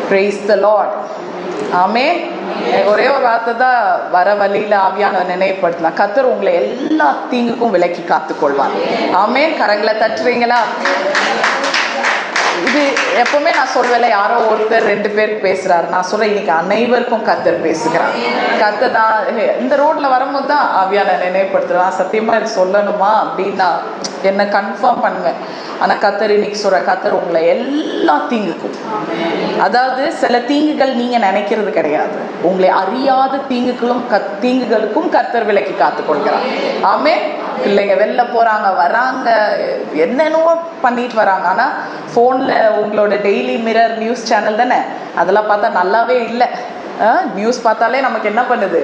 Praise the Lord. ஆமென். ஒரே ஒரு வார்த்தை தான் வர வழியில ஆவியானவர் நினைவுபடுத்தலாம். கர்த்தர் உங்களை எல்லா தீங்குக்கும் விலக்கி காத்துக்கொள்வார். ஆமென். கரங்களை தட்டுறீங்களா? இது எப்பவுமே நான் சொல்வேல, யாரோ ஒருத்தர் 2 பேருக்கு பேசுறாரு. நான் சொல்றேன், இன்னைக்கு அனைவருக்கும் கர்த்தர் பேசுகிறார். கர்த்தர் தான் இந்த ரோட்ல வரும்போது தான் ஆவியான நினைவுபடுத்துறேன். சத்தியமா இது சொல்லணுமா அப்படின்னு என்ன கன்ஃபார்ம் பண்ணுவேன். ஆனா கர்த்தர் இன்னைக்கு சொல்ற, கர்த்தர் உங்களை எல்லா தீங்குக்கும், அதாவது சில தீங்குகள் நீங்க நினைக்கிறது கிடையாது, உங்களை அறியாத தீங்குகளுக்கும் கர்த்தர் விலக்கி காத்துக்கொள்கிறார். ஆமென். பிள்ளைங்க வெளில போறாங்க வராங்க, என்னென்னவோ பண்ணிட்டு வராங்க. ஆனா போன்ல உங்களோட டெய்லி மிரர் நியூஸ் சேனல் தானே, அதெல்லாம் பார்த்தா நல்லாவே இல்லை. நியூஸ் பார்த்தாலே நமக்கு என்ன பண்ணுது,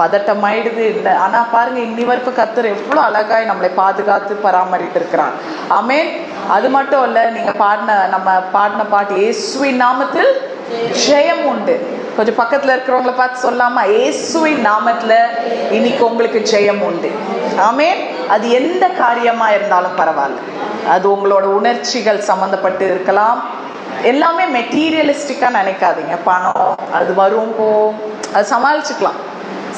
பதட்டம் ஆயிடுது. இல்லை ஆனா பாருங்க, இன்னி வரைக்கும் கர்த்தர் எவ்வளோ அழகாய் நம்மளை பாதுகாத்து பராமரித்து இருக்கிறான். ஆமென். அது மட்டும் இல்ல, நீங்க நம்ம பாடின பாட்டு, இயேசுவின் நாமத்தில் ஜெயம் உண்டு. கொஞ்சம் பக்கத்துல இருக்கிறவங்கள பார்த்து சொல்லாமா, இயேசுவின் நாமத்துல இன்னைக்கு உங்களுக்கு ஜெயம் உண்டு. ஆமென். அது எந்த காரியமா இருந்தாலும் பரவாயில்ல, அது உங்களோட உணர்ச்சிகள் சம்பந்தப்பட்டு இருக்கலாம். எல்லாமே மெட்டீரியலிஸ்டிக்கா நினைக்காதீங்க. பணம் அது வரும் போகும், அது சமாளிச்சுக்கலாம்,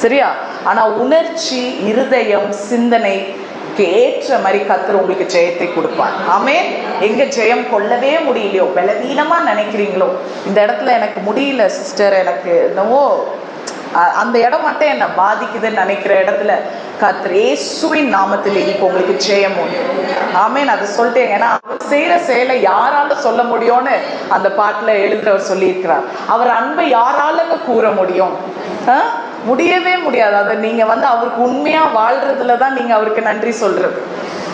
சரியா? ஆனா உணர்ச்சி, இருதயம், சிந்தனைக்கு ஏற்ற மாதிரி கர்த்தர் உங்களுக்கு ஜெயத்தை கொடுப்பார். ஆமென். எங்க ஜெயம் கொள்ளவே முடியலையோ, பலவீனமா நினைக்கிறீங்களோ, இந்த இடத்துல எனக்கு முடியல சிஸ்டர், எனக்கு என்னவோ அந்த இடம் மட்டும் என்ன பாதிக்குதுன்னு நினைக்கிற இடத்துல கர்த்தர் இயேசுவின் நாமத்தில் இன்னைக்கு உங்களுக்கு ஜெயம் உண்டு. ஆமென். அதை சொல்லிட்டேன். ஏன்னா அவர் செய்யற செயலை யாரால சொல்ல முடியும்னு அந்த பாட்டுல எழுதுறவர் சொல்லியிருக்கிறார். அவர் அன்பை யாராலங்க கூற முடியும்? முடியவே முடியாது. அதை நீங்க அவருக்கு உண்மையா வாழ்றதுலதான் நீங்க அவருக்கு நன்றி சொல்றது.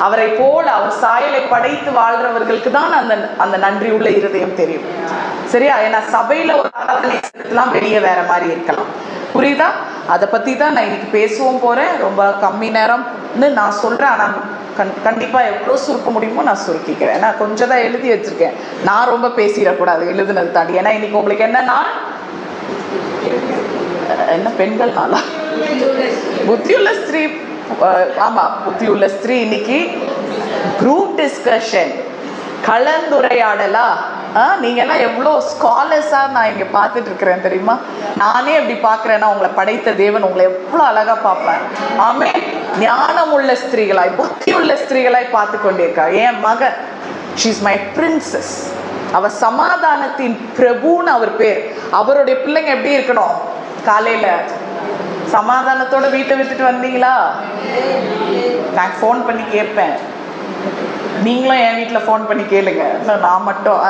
அவரை போல அவர் சாயலை படைத்து வாழ்றவர்களுக்கு தான் அந்த நன்றி உள்ள இருதயம் தெரியும், சரியா? ஏன்னா சபையில ஒரு ஆராதனை வெளியே வேற மாதிரி இருக்கலாம், புரியுதா? அதை பத்தி தான் நான் இன்னைக்கு பேசவும் போறேன். ரொம்ப கம்மி நேரம்னு நான் சொல்றேன். ஆனா கண்டிப்பா எவ்வளவு சுருக்க முடியுமோ நான் சுருக்கிக்கிறேன். ஏன்னா கொஞ்சம் தான் எழுதி வச்சிருக்கேன், நான் ரொம்ப பேசிடக்கூடாது எழுதுனது தாண்டி. ஏன்னா இன்னைக்கு உங்களுக்கு என்னன்னா, என்ன பெண்கள் நாளா, புத்தியுள்ள ஸ்திரீ. ஆமா, புத்தியுள்ள ஸ்திரீ. இன்னைக்கு குரூப் டிஸ்கஷன், கலந்துரையாடலா. நீங்க எல்லாம் எவ்வளவு ஸ்காலர்ஸா நான் இங்க பார்த்துட்டு இருக்கிறேன் தெரியுமா? நானே எப்படி பாக்குறேன்னா, உங்களை படைத்த தேவன் உங்களை எவ்வளவு அழகா பார்ப்பேன். ஆமே. ஞானம் உள்ள ஸ்திரீகளாய், புத்தி உள்ள ஸ்திரீகளாய் பார்த்து கொண்டிருக்கா. என் மகன், ஷீஸ் மை பிரின்சஸ், அவ சமாதானத்தின் பிரபுன்னு அவர் பேர். அவருடைய பிள்ளைங்க எப்படி இருக்கணும்? காலையில சமாதானத்தோட வீட்டை விட்டுட்டு வந்தீங்களா? நான் போன் பண்ணி கேட்பேன், நீங்களும் என் வீட்டுல போன் பண்ணி கேளுங்க. நான் மட்டும்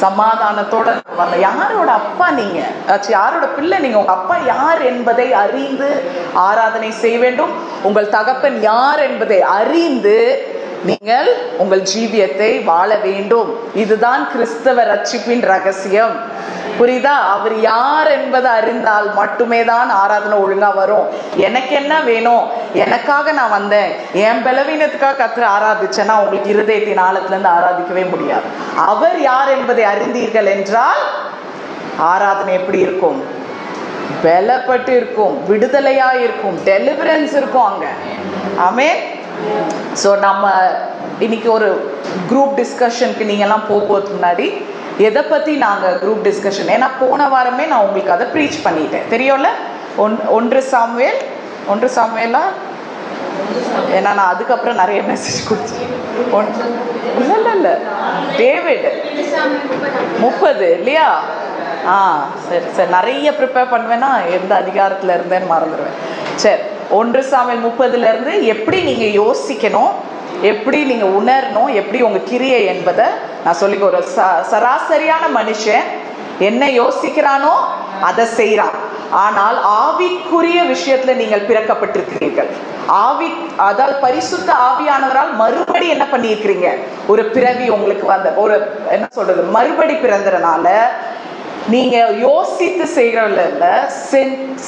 சமாதானத்தோட வந்த, யாரோட அப்பா நீங்க, யாரோட பிள்ளை நீங்க, உங்க அப்பா யார் என்பதை அறிந்து ஆராதனை செய்ய வேண்டும். உங்கள் தகப்பன் யார் என்பதை அறிந்து நீங்கள் உங்கள் ஜீவியத்தை வாழ வேண்டும். இதுதான் கிறிஸ்தவ ரட்சிப்பின் ரகசியம், புரியுதா? அவர் யார் என்பதை அறிந்தால் மட்டுமே தான் ஆராதனை ஒழுங்கா வரும். எனக்கு என்ன வேணும், எனக்காக நான் வந்தேன், என் பலவீனத்துக்காக கர்த்தரை ஆராதிச்சேன்னா உங்களுக்கு இருதயத்தின் ஆழத்துல இருந்து ஆராதிக்கவே முடியாது. அவர் யார் என்பதை அறிந்தீர்கள் என்றால் ஆராதனை எப்படி இருக்கும்? பலப்பட்டு இருக்கும், விடுதலையா இருக்கும், டெலிவரன்ஸ் இருக்கும் அங்க. ஆமென். ஸோ நம்ம இன்னைக்கு ஒரு குரூப் டிஸ்கஷனுக்கு நீங்கள்லாம் போகிறதுக்கு முன்னாடி எதை பற்றி நாங்கள் குரூப் டிஸ்கஷன், ஏன்னா போன வாரமே நான் உங்களுக்கு அதை ப்ரீச் பண்ணிட்டேன், தெரியும்ல? 1 சாமுவேலா, ஏன்னா நான் அதுக்கப்புறம் நிறைய மெசேஜ் கொடுத்தேன். இல்லை டேவிட் 30 இல்லையா? சரி சரி, நிறைய ப்ரிப்பேர் பண்ணுவேன்னா எந்த அதிகாரத்தில் இருந்தேன்னு மறந்துடுவேன். சரி, 1 சாமுவேல் 30 இருந்து எப்படி நீங்க யோசிக்கணும், எப்படி நீங்க உணரணும், எப்படி உங்க கிரியை என்பதை நான் சொல்லி, ஒரு சராசரியான மனுஷன் என்ன யோசிக்கிறானோ அதை செய்யறான். ஆனால் ஆவிக்குரிய விஷயத்துல நீங்கள் பிறக்கப்பட்டிருக்கிறீர்கள். அதாவது பரிசுத்த ஆவியானவரால் மறுபடி என்ன பண்ணியிருக்கிறீங்க, ஒரு பிறவி உங்களுக்கு வந்த, ஒரு என்ன சொல்றது, மறுபடி பிறந்ததுனால நீங்க யோசித்து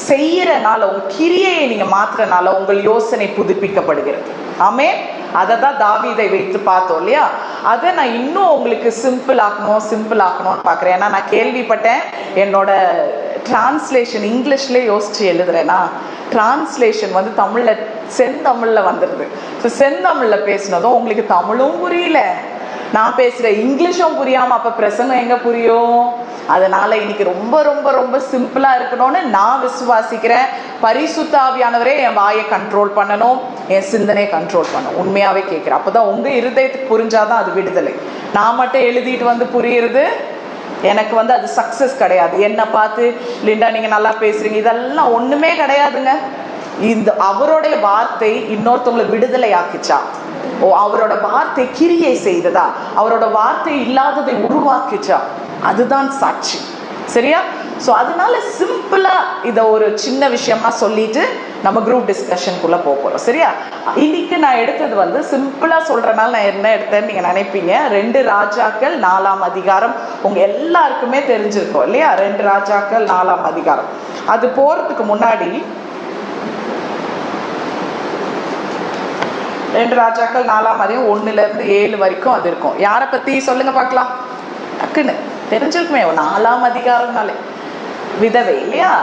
செய்யறனால, உங்க கிரியையை நீங்க மாத்துறனால உங்கள் யோசனை புதுப்பிக்கப்படுகிறது. ஆமென். அதை தான் தாவீதை வைத்து பார்த்தோம் இல்லையா? அதை நான் இன்னும் உங்களுக்கு சிம்பிள் ஆக்கணும்னு பார்க்குறேன். ஏன்னா நான் கேள்விப்பட்டேன், என்னோட டிரான்ஸ்லேஷன் இங்கிலீஷ்லேயே யோசிச்சு எழுதுறேன்னா, டிரான்ஸ்லேஷன் தமிழ்ல செந்தமிழ்ல வந்துடுது. ஸோ செந்தமிழ்ல பேசினதும் உங்களுக்கு தமிழும் புரியல, நான் பேசுற இங்கிலீஷும் புரியாம அப்ப பிரசங்கம் எங்க புரியும்? அதனால இன்னைக்கு ரொம்ப ரொம்ப ரொம்ப சிம்பிளா இருக்கணும்னு நான் விசுவாசிக்கிறேன். பரிசுத்த ஆவியானவரே என் வாயை கண்ட்ரோல் பண்ணணும், என் சிந்தனையை கண்ட்ரோல் பண்ணணும். உண்மையாவே கேட்கிறேன். அப்பதான் உங்க இருதயத்துக்கு புரிஞ்சாதான் அது விடுதலை. நான் மட்டும் எழுதிட்டு வந்து புரியுறது எனக்கு வந்து அது சக்சஸ் கிடையாது. என்னை பார்த்து லிண்டா நீங்க நல்லா பேசுறீங்க இதெல்லாம் ஒண்ணுமே கிடையாதுங்க. இந்த அவருடைய வார்த்தை இன்னொருத்தவங்களை விடுதலை ஆக்கிச்சா, அவரோட வார்த்தை கிரியை செய்ததா, அவரோட வார்த்தை இல்லாததை உருவாக்கிச்சா, அதுதான் சாட்சி. சரியா? ஸோ அதனால சிம்பிளா இதை ஒரு சின்ன விஷயமா சொல்லிட்டு நம்ம குரூப் டிஸ்கஷனுக்குள்ள போறோம். சரியா? இன்னைக்கு நான் எடுத்தது வந்து சிம்பிளா சொல்றதுனால நான் என்ன எடுத்தேன்னு நீங்க நினைப்பீங்க. 2 ராஜாக்கள் 4ஆம் அதிகாரம் உங்க எல்லாருக்குமே தெரிஞ்சிருக்கும் இல்லையா? 2 ராஜாக்கள் 4ஆம் அதிகாரம். அது போறதுக்கு முன்னாடி 2 ராஜாக்கள் 4ஆம் அதிகாரம் 1லிருந்து 7 வரைக்கும் அது இருக்கும். யாரை பத்தி சொல்லுங்க பார்க்கலாம். டக்குன்னு தெரிஞ்சிருக்குமே. 4ஆம் அதிகாரம்னாலே விதவை இல்லையா?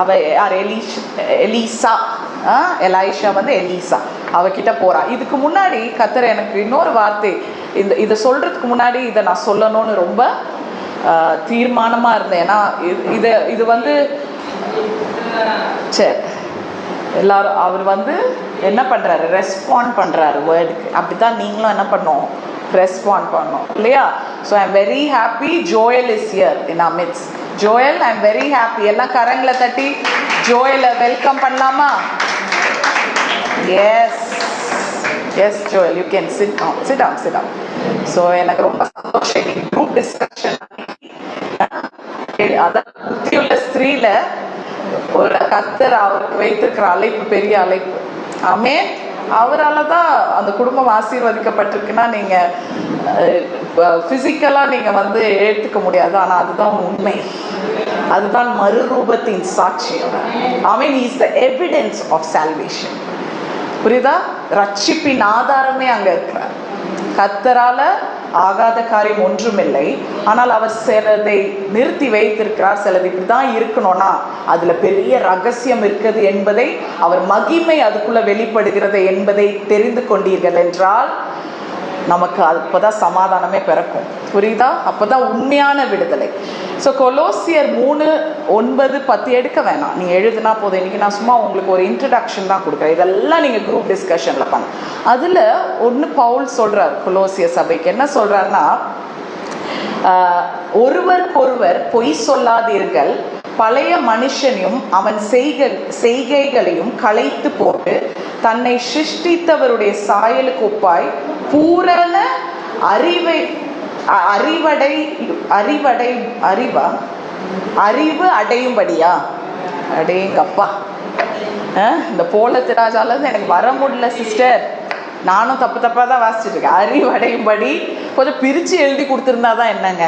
அவ யார்? எலீசா. எலைஷா வந்து எலீசா அவகிட்ட போறா. இதுக்கு முன்னாடி கர்த்தர் எனக்கு இன்னொரு வார்த்தை, இதை சொல்றதுக்கு முன்னாடி இதை நான் சொல்லணும்னு ரொம்ப தீர்மானமா இருந்தேன். ஏன்னா இது வந்து சரி எல்லாரும் அவர் வந்து என்ன பண்றாரு, ரெஸ்பாண்ட் பண்றாரு வேர்டுக்கு. அப்படித்தான் நீங்களும் என்ன பண்ணோம், ரெஸ்பாண்ட் பண்ணோம் இல்லையா? So I am very happy Joel is here in our midst. Joel I am very happy. எல்லாம் கரங்களை தட்டி ஜோயலை வெல்கம் பண்ணலாமா? Yes yes Joel, you can sit down. So எனக்கு ரொம்ப சந்தோஷம். குரூப் டிஸ்கஷன் அதான் புத்தியுள்ள ஸ்திரீல ஒரு கர்த்தர் அவருக்கு வைத்திருக்கிற அழைப்பு பெரிய அழைப்பு. ஆமென். அவரால் தான் அந்த குடும்பம் ஆசீர்வதிக்கப்பட்டிருக்குன்னா நீங்கள் ஃபிசிக்கலாக நீங்கள் வந்து எடுத்துக்க முடியாது. ஆனால் அதுதான் உண்மை, அதுதான் மறுரூபத்தின் சாட்சியம். ஆமென். Is the evidence of salvation. புரியுதா? ரட்சிப்பின் ஆதாரமே அங்கே இருக்கிறார். கர்த்தரால ஆகாத காரியம் ஒன்றுமில்லை. ஆனால் அவர் சிலதை நிறுத்தி வைத்திருக்கிறார். சிலது இப்படிதான் இருக்கணும்னா அதுல பெரிய ரகசியம் இருக்குது என்பதை, அவர் மகிமை அதுக்குள்ள வெளிப்படுகிறது என்பதை தெரிந்து கொண்டீர்கள் என்றால் நமக்கு அப்பதான் சமாதானமே பிறக்கும். புரியுதா? அப்பதான் உண்மையான விடுதலை. ஸோ கொலோசியர் 3:9-10 எடுக்க வேணாம், நீங்க எழுதுனா போதும். இன்னைக்கு நான் சும்மா உங்களுக்கு ஒரு இன்ட்ரடக்ஷன் தான் கொடுக்குறேன். இதெல்லாம் நீங்க குரூப் டிஸ்கஷன்ல பண்ண. அதுல ஒன்று பவுல் சொல்றார் கொலோசிய சபைக்கு. என்ன சொல்றாருன்னா, ஒருவருக்கொருவர் பொய் சொல்லாதீர்கள், பழைய மனுஷனையும் அவன் செய்கைகளையும் களைத்து போட்டு தன்னை சிருஷ்டித்தவருடைய சாயலுக்கு ஒப்பாய் பூரண அறிவு அடையும்படியா. அடேங்கப்பா, இந்த போலத்து ராஜால இருந்து எனக்கு வர முடியல சிஸ்டர். நானும் தப்பா தான் வாசிச்சுட்டு இருக்கேன். அறிவு அடையும்படி கொஞ்சம் பிரிச்சு எழுதி கொடுத்துருந்தாதான் என்னங்க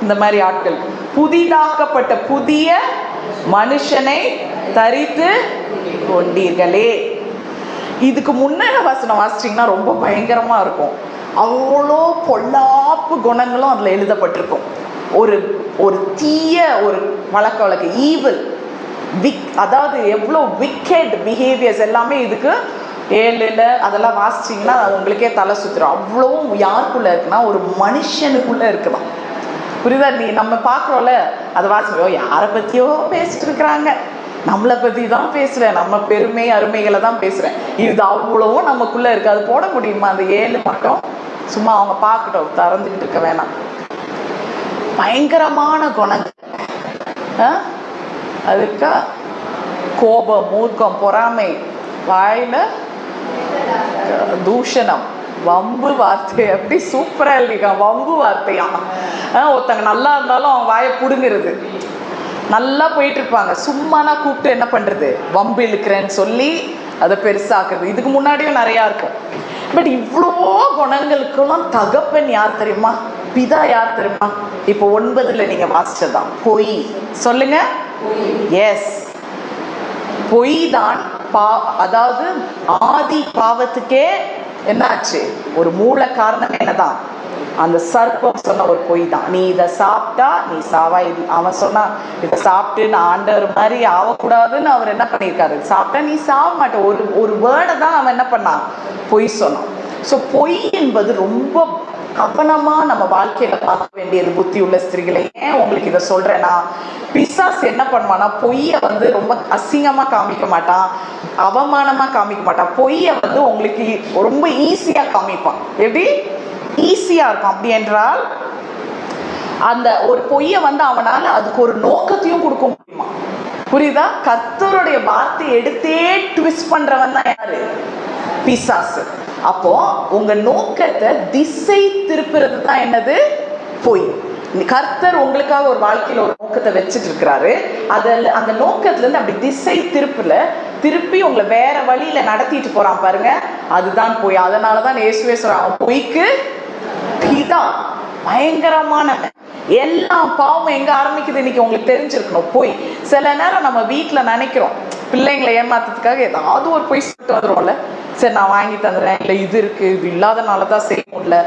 இந்த மாதிரி ஆட்கள். புதிதாக்கப்பட்ட புதிய மனுஷனை தரித்து கொண்டீர்களே. இதுக்கு முன்ன வசனம் வாசிச்சிங்கன்னா ரொம்ப பயங்கரமா இருக்கும். அவ்வளோ பொல்லாப்பு குணங்களும் அதுல எழுதப்பட்டிருக்கும். ஒரு தீய ஒரு வழக்க ஈவில், அதாவது எவ்வளோ விக்கெட் பிஹேவியர்ஸ் எல்லாமே இதுக்கு 7 அதெல்லாம் வாசிச்சிங்கன்னா உங்களுக்கே தலை சுத்துரும். அவ்வளவும் யாருக்குள்ள இருக்குன்னா ஒரு மனுஷனுக்குள்ள இருக்கலாம். புரியுதா? நம்ம பார்க்குறோம்ல, அதை வாசிப்போம், யாரை பற்றியோ பேசிட்டு இருக்கிறாங்க, நம்மளை பற்றி தான் பேசுகிறேன், நம்ம பெருமை அருமைகளை தான் பேசுகிறேன். இது அவ்வளவும் நமக்குள்ளே இருக்குது. அது போட முடியுமா? அந்த 7 மட்டும் சும்மா அவங்க பார்க்கட்டும், திறந்துக்கிட்டு இருக்க வேணாம். பயங்கரமான குணங்கள் அதுக்கா கோபம், மூர்க்கம், பொறாமை, வாயில தூஷணம், வம்பு வார்த்தை. எப்படி சூப்பரா எழுதிக்கா, வம்பு வார்த்தையா. ஒருத்தங்க நல்லா இருந்தாலும் அவங்க வாயை புடுங்கிறது. நல்லா போயிட்டு இருப்பாங்க, சும்மானா கூப்பிட்டு என்ன பண்றது, வம்பு இழுக்கிறேன்னு சொல்லி அதை பெருசாக்குறது. இதுக்கு முன்னாடியும் நிறையா இருக்கும். பட் இவ்வளோ குணங்களுக்கெல்லாம் தகப்பன் யார் தெரியுமா? பிதா யார் தெரியுமா? இப்போ 9 நீங்க வாசிச்சதான் பொய். சொல்லுங்க. எஸ், பொய் தான். அதாவது ஆதி பாவத்துக்கே என்னாச்சு? ஒரு மூல காரணம் என்னதான்? அந்த சர்ப்பம் சொன்ன ஒரு பொய் தான். நீ இதை சாப்பிட்டா நீ சாவா. அவன் சொன்னா இதை சாப்பிட்டு நான் ஆண்டவர் மாதிரி ஆகக்கூடாதுன்னு அவர் என்ன பண்ணியிருக்காரு, சாப்பிட்டா நீ சாவ மாட்ட. ஒரு வேர்டை தான் அவன் என்ன பண்ணான், பொய் சொன்னான். ஸோ பொய் என்பது ரொம்ப கவனமா நம்ம வாழ்க்கையில பார்க்க வேண்டியது புத்தி உள்ள ஸ்திரீகளை. ஏன் உங்களுக்கு இதை சொல்றேன்னா, பிசாசு என்ன பண்ணுவானா, பொய்ய ரொம்ப அசிங்கமா காமிக்க மாட்டான், அவமானமா காமிக்க மாட்டான். பொய்ய உங்களுக்கு ரொம்ப ஈஸியா காமிப்பான். எப்படி ஈஸியா இருக்கும் அப்படி என்றால், அந்த ஒரு பொய்ய அவனால அதுக்கு ஒரு நோக்கத்தையும் கொடுக்க முடியுமா? புரியுதா? கர்த்தருடைய வார்த்தை எடுத்தே ட்விஸ்ட் பண்றவன் தான் யாரு? பிசாசு. அப்போ உங்க நோக்கத்தை திசை திருப்புறது தான் என்னது? பொய். கர்த்தர் உங்களுக்காக ஒரு வாழ்க்கையில ஒரு நோக்கத்தை வச்சுட்டு இருக்கிறாரு. அந்த நோக்கத்துல இருந்து அப்படி திசை திருப்பி உங்களை வேற வழியில நடத்திட்டு போறான் பாருங்க, அதுதான் பொய். அதனாலதான் இயேசுவே சொல்றான், பொய்க்கு பிதா பயங்கரமான. எல்லா பாவமும் எங்க ஆரம்பிக்குது இன்னைக்கு உங்களுக்கு தெரிஞ்சிருக்கணும். பொய். சில நேரம் நம்ம வீட்டுல நினைக்கிறோம், பிள்ளைங்களை ஏமாத்துறதுக்காக ஏதாவது ஒரு பொய் சொல்லிட்டு வந்துடும்ல. சரி, நான் வாங்கி தந்துடுறேன், இல்லை இது இருக்கு, இது இல்லாதனாலதான் செய்ய முடியல.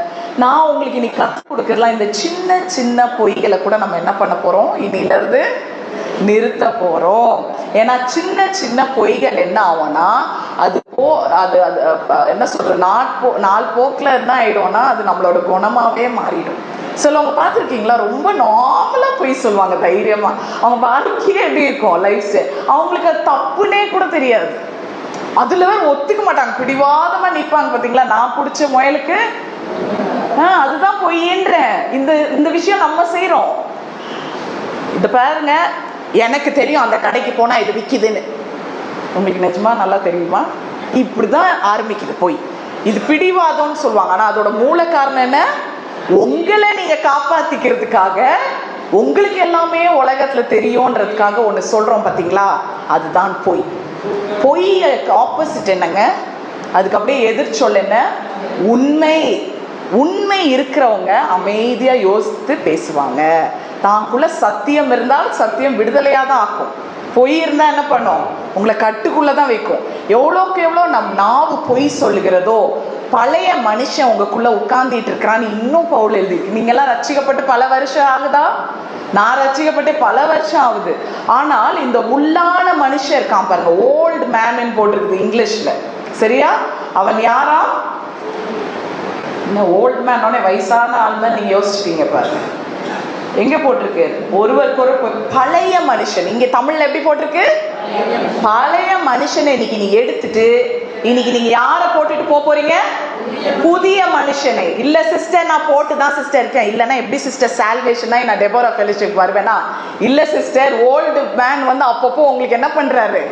நான் உங்களுக்கு இன்னைக்கு கற்றுக் கொடுக்கலாம். இந்த சின்ன சின்ன பொய்களை கூட நம்ம என்ன பண்ண போறோம், இன்னையில இருந்து நிறுத்த போறோம். ஏன்னா சின்ன சின்ன பொய்கள் என்ன ஆகும்னா, அது என்ன சொல்ற, நாள் போக்குல என்ன ஆயிடும்னா, அது நம்மளோட குணமாவே மாறிடும். சிலவங்க பார்த்துருக்கீங்களா, ரொம்ப நார்மலா பொய் சொல்லுவாங்க தைரியமா. அவங்க வாழ்க்கையே எப்படி இருக்கும், லைஃப் ஸ்டைல், அவங்களுக்கு அது தப்புனே கூட தெரியாது. அதுல ஒத்துக்க மாட்டாங்க, பிடிவாதமா நிற்பாங்க. பாத்தீங்களா, நான் பிடிச்ச முயலுக்கு அதுதான் பொய்ன்ற. இந்த விஷயம் நம்ம செய்யறோம். இத பாருங்க, எனக்கு தெரியும் அந்த கடைக்கு போனா இது விக்குதுன்னு. உங்களுக்கு நிஜமா நல்லா தெரியுமா? இப்படிதான் ஆரம்பிக்குது பொய். இது பிடிவாதம்னு சொல்லுவாங்க. ஆனா அதோட மூல காரணம் என்ன? உங்களை நீங்க காப்பாத்திக்கிறதுக்காக, உங்களுக்கு எல்லாமே உலகத்துல தெரியும்ன்றதுக்காக ஒண்ணு சொல்றோம் பாத்தீங்களா, அதுதான் பொய். பொய்க்கு ஆப்போசிட் என்னங்க? அதுக்கு அப்படியே எதிர்ச்சொல் என்ன? உண்மை. உண்மை இருக்கிறவங்க அமைதியா யோசித்து பேசுவாங்க. தாக்குள்ள சத்தியம் இருந்தால் சத்தியம் விடுதலையா தான் ஆக்கும். பொய் இருந்தா என்ன பண்ணும்? உங்களை கட்டுக்குள்ளதான் வைக்கும். எவ்வளோக்கு எவ்வளோ நம் நாவு பொய் சொல்லுகிறதோ, பழைய மனுஷன் உங்களுக்குள்ள உட்கார்ந்துட்டு இருக்கிறான்னு இன்னும் பவுல் எழுதிருக்கு. நீங்க எல்லாம் ரட்சிக்கப்பட்டு பல வருஷம் ஆகுதா? நான் ரட்சிக்கப்பட்டே பல வருஷம் ஆகுது. ஆனால் இந்த உள்ளான மனுஷன் இருக்கான் பாருங்க, ஓல்டு மேன் போட்டிருக்குது இங்கிலீஷ்ல, சரியா? அவன் யாரா? ஓல்டு மேன் வயசான ஆள் தான் நீங்க யோசிச்சுட்டீங்க பாருங்க. எங்க போட்டிருக்கு? ஒருவருக்கு ஒரு பழைய மனுஷன். இங்க தமிழ்ல எப்படி போட்டிருக்கு? பழைய மனுஷனை இன்னைக்கு நீ எடுத்துட்டு, இன்னைக்கு நீங்க யாரை போட்டுட்டு போறீங்க? புதிய மனுஷனை. இல்ல சிஸ்டர், நான் போட்டுதான் சிஸ்டர் இருக்கேன். இல்லைன்னா எப்படி சிஸ்டர் சால்வேஷனா நான் டெபோரா ஃபெலோஷிப் வருவேனா? இல்ல சிஸ்டர், ஓல்டு மேன் அப்பப்போ உங்களுக்கு என்ன பண்றாரு?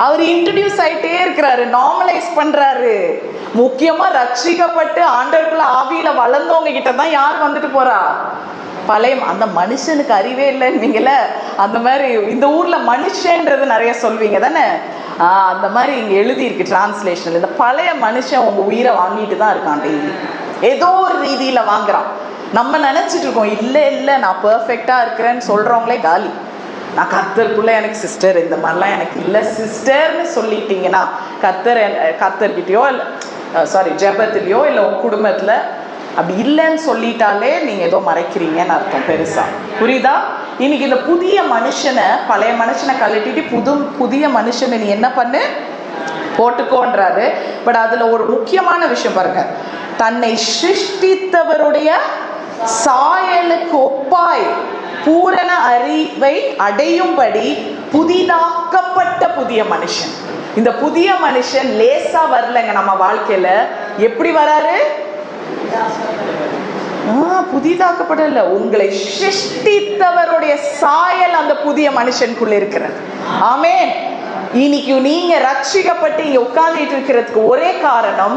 அவர் இன்ட்ரடியூஸ் ஆயிட்டே இருக்கிறாரு, நார்மலைஸ் பண்றாரு. முக்கியமா ரட்சிக்கப்பட்டு ஆண்டவருக்குள்ள ஆவியில வளர்ந்தவங்க கிட்ட தான் யார் வந்துட்டு போறா? பழைய. அந்த மனுஷனுக்கு அறிவே இல்லைன்னீங்கள, அந்த மாதிரி இந்த ஊர்ல மனுஷன்றது நிறைய சொல்வீங்க தானே? அந்த மாதிரி இங்க எழுதி இருக்கு டிரான்ஸ்லேஷன். இந்த பழைய மனுஷன் உங்க உயிரை வாங்கிட்டு தான் இருக்கான். டெய்லி ஏதோ ஒரு ரீதியில வாங்குறான். நம்ம நினைச்சிட்டு இருக்கோம், இல்ல நான் பெர்ஃபெக்டா இருக்கிறேன்னு சொல்றவங்களே காலி. நான் கர்த்தருக்குள்ள எனக்கு சிஸ்டர் இந்த மாதிரிலாம் எனக்கு இல்லை சிஸ்டர்னு சொல்லிட்டீங்கன்னா, கர்த்தர்கிட்டயோ இல்லை, சாரி ஜெபத்திலையோ இல்லை உங்க குடும்பத்துல அப்படி இல்லைன்னு சொல்லிட்டாலே நீங்க ஏதோ மறைக்கிறீங்கன்னு அர்த்தம் பெருசா. புரியுதா? இன்னைக்கு இந்த புதிய மனுஷனை, பழைய மனுஷனை கழட்டிட்டு புதிய மனுஷனை நீ என்ன பண்ணு, போட்டுக்கோன்றாரு. பட் அதுல ஒரு முக்கியமான விஷயம் பாருங்க, தன்னை சிருஷ்டித்தவருடைய சாயலுக்கு ஒப்பாய் பூரண அறிவை அடையும்படி புதிதாக்கப்பட்ட புதிய மனுஷன். இந்த புதிய மனுஷன் லேசா வரலங்க நம்ம வாழ்க்கையில. எப்படி வராரு? புதிதாக்கப்படல, உங்களை சிருஷ்டித்தவருடைய சாயல் அந்த புதிய மனுஷனுக்குள்ள இருக்கிறது. ஆமென். இன்னைக்கு நீங்க ரட்சிக்கப்பட்டு இங்க உட்கார்ந்துட்டு இருக்கிறதுக்கு ஒரே காரணம்,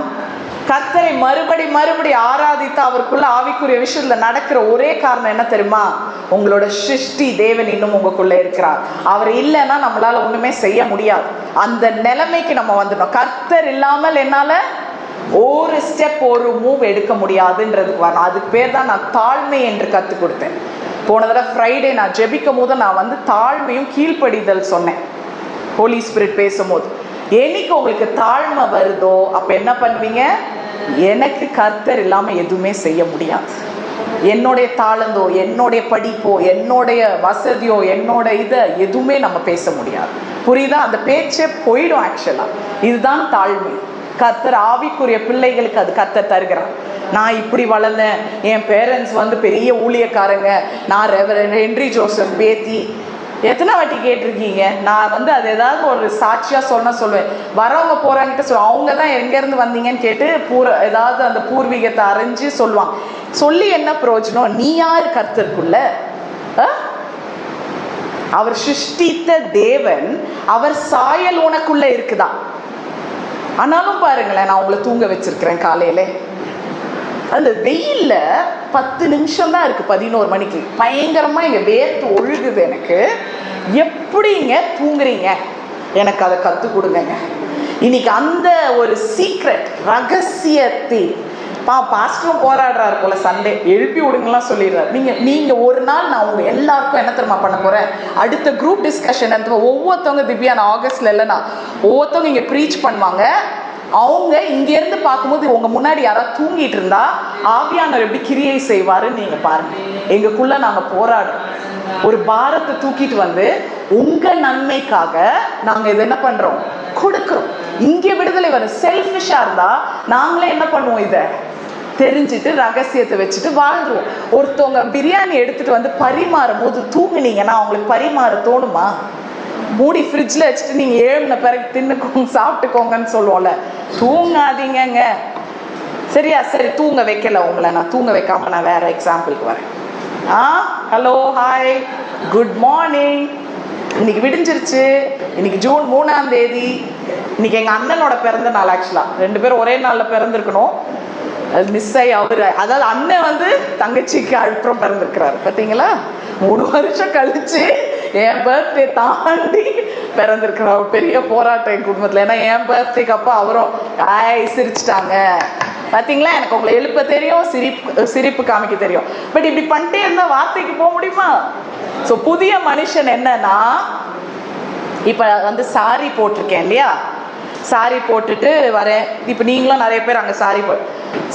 கர்த்தரை மறுபடி ஆராதித்து அவருக்குள்ள ஆவிக்குரிய விஷயத்துல நடக்கிற ஒரே காரணம் என்ன தெரியுமா? உங்களோட சிருஷ்டி தேவன் இன்னும் உங்களுக்குள்ள இருக்கிறார். அவர் இல்லைன்னா நம்மளால ஒண்ணுமே செய்ய முடியாது. அந்த நிலைமைக்கு நம்ம வந்துடணும். கர்த்தர் இல்லாமல் என்னால ஒரு ஸ்டெப் ஒரு மூவ் எடுக்க முடியாதுன்றதுக்கு வரணும். அதுக்கு பேர் தான் நான் தாழ்மை என்று கற்றுக் கொடுத்தேன். போன தடவை ஃப்ரைடே நான் ஜெபிக்கும் போது நான் தாழ்மையும் கீழ்ப்படிதல் சொன்னேன். ஹோலி ஸ்பிரிட் பேசும்போது, என்னைக்கு உங்களுக்கு தாழ்மை வருதோ அப்ப என்ன பண்ணுவீங்க? எனக்கு கர்த்தர் இல்லாம எதுவுமே செய்ய முடியாது. என்னுடைய தாளந்தோ, என்னுடைய படிப்போ, என்னுடைய வசதியோ, என்னோட இதை எதுவுமே நம்ம பேச முடியாது. புரியுதா? அந்த பேச்சே போயிடும். ஆக்சுவலா இதுதான் தாழ்மை. கர்த்தர் ஆவிக்குரிய பிள்ளைகளுக்கு அது கர்த்தர் தருகிறார். நான் இப்படி வளர்ந்தேன், என் பேரண்ட்ஸ் வந்து பெரிய ஊழியக்காரங்க, நான் ரெவரண்ட் ஹென்றி ஜோசப் பேத்தி. எத்தனை வாட்டி கேட்டிருக்கீங்க? நான் வந்து அது ஏதாவது ஒரு சாட்சியாக சொல்லுவேன். வரவங்க போகிறாங்கிட்ட சொல்லுவாங்க, அவங்க தான் எங்கேருந்து வந்தீங்கன்னு கேட்டு ஏதாவது அந்த பூர்வீகத்தை அறிஞ்சு சொல்லுவாங்க. சொல்லி என்ன பிரயோஜனம்? நீ யார் கர்த்தருக்குள்ள? அவர் சிருஷ்டித்த தேவன், அவர் சாயல் உனக்குள்ள இருக்குதா? ஆனாலும் பாருங்களேன், நான் உங்களை தூங்க வச்சிருக்கிறேன் காலையில. அந்த வெயில்ல 10 நிமிஷம் தான் இருக்கு, 11 மணிக்கு பயங்கரமா இங்க வேர்த்து ஒழுகுது எனக்கு. எப்படிங்க தூங்குறீங்க? எனக்கு அதை கத்து கொடுங்க. இன்னைக்கு அந்த ஒரு சீக்ரெட் ரகசியத்தை பாஸ்டரும் போராடுறாரு போல. சண்டே எழுப்பி விடுங்கலாம் சொல்லிடுறாரு. நீங்க ஒரு நாள் நான் உங்க எல்லாருக்கும் என்ன தெரியுமா பண்ண போறேன், அடுத்த குரூப் டிஸ்கஷன் ஒவ்வொருத்தவங்க திவ்யா நான் ஆகஸ்ட்ல இல்லைன்னா ஒவ்வொருத்தவங்க இங்க ப்ரீச் பண்ணுவாங்க. அவங்க இங்க இருந்து பார்க்கும்போது உங்க முன்னாடி யாராவது தூங்கிட்டு இருந்தா ஆவியானவர் எப்படி கிரியை செய்வாருன்னு நீங்க பாருங்க. எங்களுக்குள்ள நாங்க போராடுறோம். ஒரு பாரத்தை தூக்கிட்டு வந்து உங்க நன்மைக்காக நாங்க இதை என்ன பண்றோம், கொடுக்கிறோம். இங்க விடுதலை வரும். செல்ஃபிஷா இருந்தா நாங்களே என்ன பண்ணுவோம், இதை தெரிஞ்சுட்டு ரகசியத்தை வச்சுட்டு வாழ்ந்துருவோம். ஒருத்தவங்க பிரியாணி எடுத்துட்டு வந்து பரிமாறும் போது தூங்குனீங்கன்னா அவங்களுக்கு பரிமாற தோணுமா? மூடி ஃப்ரிட்ஜில் வச்சுட்டு நீங்கள் ஏழுன பிறகு தின்னுக்கோங்க, சாப்பிட்டுக்கோங்கன்னு சொல்லுவோம்ல. தூங்காதீங்கங்க. சரியா? சரி, தூங்க வைக்கல உங்களை, நான் தூங்க வைக்காம நான் வேற எக்ஸாம்பிளுக்கு வரேன். Hello, hi, good morning. இன்னைக்கு விடிஞ்சிருச்சு. இன்னைக்கு ஜூன் 3ஆம் தேதி. இன்னைக்கு எங்கள் அண்ணனோட பிறந்த நாள். ஆக்சுவலாக 2 பேரும் ஒரே நாளில் பிறந்திருக்கணும். அது மிஸ் ஆகி அவரு, அதாவது அண்ணன் வந்து தங்கச்சிக்கு அப்புறம் பிறந்திருக்கிறாரு. பார்த்தீங்களா? 3 வருஷம் கழிச்சு என் பர்த்டே தாண்டி பிறந்திருக்கிறார். பெரிய போராட்டம் என் குடும்பத்தில். ஏன்னா என் பர்த்டேக்கு அப்போ அவரும் சிரிச்சிட்டாங்க. பார்த்தீங்களா? எனக்கு உங்களை எழுப்ப தெரியும், சிரிப்பு காமிக்க தெரியும். பட் இப்படி பண்ணிட்டே இருந்தா வார்த்தைக்கு போக முடியுமா? ஸோ புதிய மனுஷன் என்னன்னா, இப்போ வந்து சாரி போட்டிருக்கேன் இல்லையா, சாரி போட்டுட்டு வரேன். இப்போ நீங்களும் நிறைய பேர் அங்கே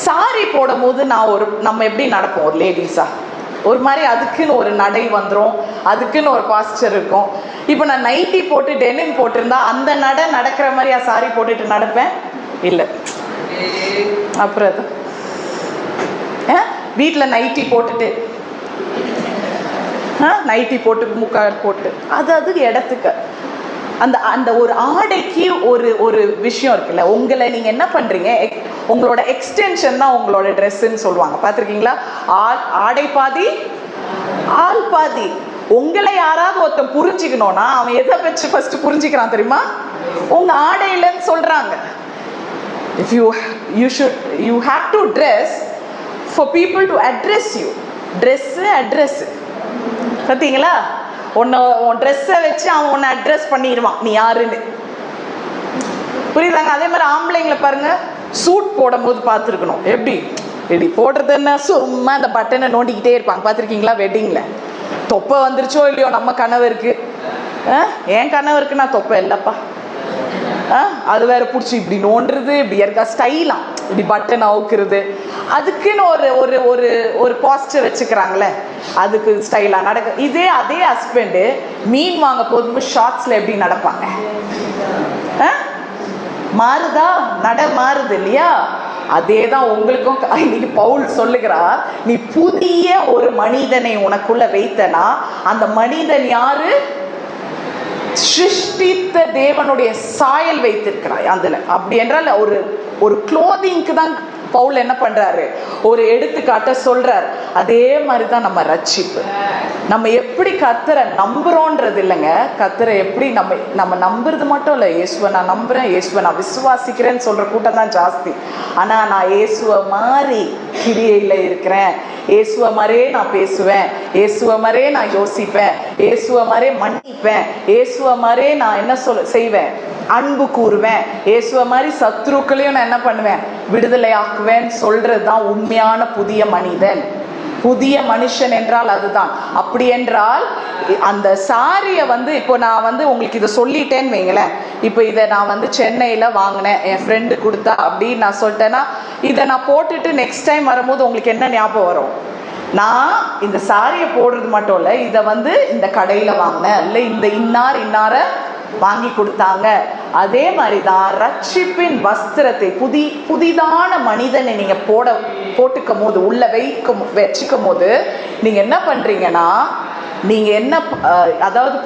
சாரி போடும் போது நம்ம எப்படி நடப்போம் ஒரு லேடிஸா? ஒரு மாதிரி அதுக்குன்னு ஒரு நடை வந்துடும், அதுக்குன்னு ஒரு பாஸ்டர் இருக்கும். இப்போ நான் நைட்டி போட்டு டெனிம் போட்டிருந்தா அந்த நடக்கிற மாதிரியா சாரி போட்டுட்டு நடப்பேன்? இல்லை. அப்புறம் அது வீட்டில் நைட்டி போட்டுட்டு நைட்டி போட்டு முக்கால் போட்டு அது இடத்துக்கு அந்த ஒரு ஆடைக்கு ஒரு விஷயம் இருக்குல்ல. உங்களை நீங்க என்ன பண்றீங்க, உங்களோட எக்ஸ்டென்ஷன் தான் உங்களோட ட்ரெஸ்ன்னு சொல்லுவாங்க. பார்த்துருக்கீங்களா? ஆடை பாதி ஆள் பாதி. உங்களை யாராவது ஒருத்தன் புரிஞ்சுக்கணும்னா அவன் எதை வச்சு ஃபர்ஸ்ட் புரிஞ்சுக்கிறான் தெரியுமா? உங்க ஆடையிலன்னு சொல்றாங்க. If you have to dress for people to address you. Address. பார்த்தீங்களா? உன் ட்ரெஸ்ஸை வச்சு அவன் உன்னை அட்ரஸ் பண்ணிடுவான் நீ யாருன்னு. புரியுதாங்க? அதே மாதிரி ஆம்பளைங்களை பாருங்க, சூட் போடும் போது பார்த்துருக்கணும். எப்படி போடுறது என்ன, சும்மா அந்த பட்டனை நோண்டிக்கிட்டே இருப்பாங்க. பார்த்துருக்கீங்களா? வெட்டிங்கில் தொப்பை வந்துருச்சோ இல்லையோ நம்ம கணவருக்கு, என் கணவருக்கு நான் தொப்பை இல்லைப்பா, அது வேற பிடிச்சி இப்படி நோண்டுறது, இப்படி இருக்கா ஸ்டைலாம், இப்படி பட்டன் அவுக்குறது, அதுக்குன்னு ஒரு பாஸ்டர் வச்சுக்கிறாங்களே, அதுக்கு ஸ்டைலா நடக்க. அதே ஹஸ்பண்டு மீன் வாங்க போகும்போது ஷார்ட்ஸ்ல எப்படி நடப்பாங்க? மாறுதா? மாறுது இல்லையா? அதே தான் உங்களுக்கும். இன்னைக்கு பவுல் சொல்லுகிறார், நீ புதிய ஒரு மனிதனை உனக்குள்ள வைத்தனா அந்த மனிதன் யாரு? சிருஷ்டித்த தேவனுடைய சாயல் வைத்திருக்கிறாய் அதுல. அப்படி என்றால் ஒரு க்ளோதிங்க்கு தான் பவுல் என்ன பண்றாரு, ஒரு எடுத்துக்காட்ட சொல்றார். அதே மாதிரிதான் நம்ம ரட்சிப்பு. நம்ம எப்படி கர்த்தரை நம்புறோன்றது இல்லைங்க, கர்த்தரை எப்படி நம்ம நம்புறது மட்டும் இல்லை. இயேசுவை நான் நம்புறேன், இயேசுவை நான் விசுவாசிக்கிறேன்னு சொல்ற கூட்டம் தான் ஜாஸ்தி. ஆனா நான் இயேசுவை மாதிரி கிரியையில இருக்கிறேன், இயேசுவை மாதிரியே நான் பேசுவேன், இயேசுவை மாதிரியே நான் யோசிப்பேன், இயேசுவை மாதிரியே மன்னிப்பேன், இயேசுவை மாதிரியே நான் என்ன செய்வேன், அன்பு கூறுவேன், இயேசுவை மாதிரி சத்துருக்களையும் நான் என்ன பண்ணுவேன், விடுதலை ஆக்குவேன் சொல்றது தான் உண்மையான புதிய மனிதன். புதிய மனுஷன் என்றால் அதுதான். அப்படி என்றால் அந்த சாரியை இப்போ நான் உங்களுக்கு இதை சொல்லிட்டேன்னு வைங்களேன். இப்போ இதை நான் சென்னையில் வாங்கினேன், என் ஃப்ரெண்டு கொடுத்தா அப்படின்னு நான் சொல்லிட்டேன்னா, இதை நான் போட்டுட்டு நெக்ஸ்ட் டைம் வரும்போது உங்களுக்கு என்ன ஞாபகம் வரும்? நான் இந்த சாரியை போடுறது மட்டும் இல்லை, இதை இந்த கடையில் வாங்கினேன், இல்லை இந்த இன்னாரை வாங்கி கொடுத்தாங்க அதே மாதிரிதான் ரட்சிப்பின் வஸ்திரத்தை புதிதான மனிதனை நீங்க போட்டுக்கும் போது, உள்ள வச்சுக்கும் போது நீங்க என்ன பண்றீங்கன்னா, நீங்க என்ன அதாவது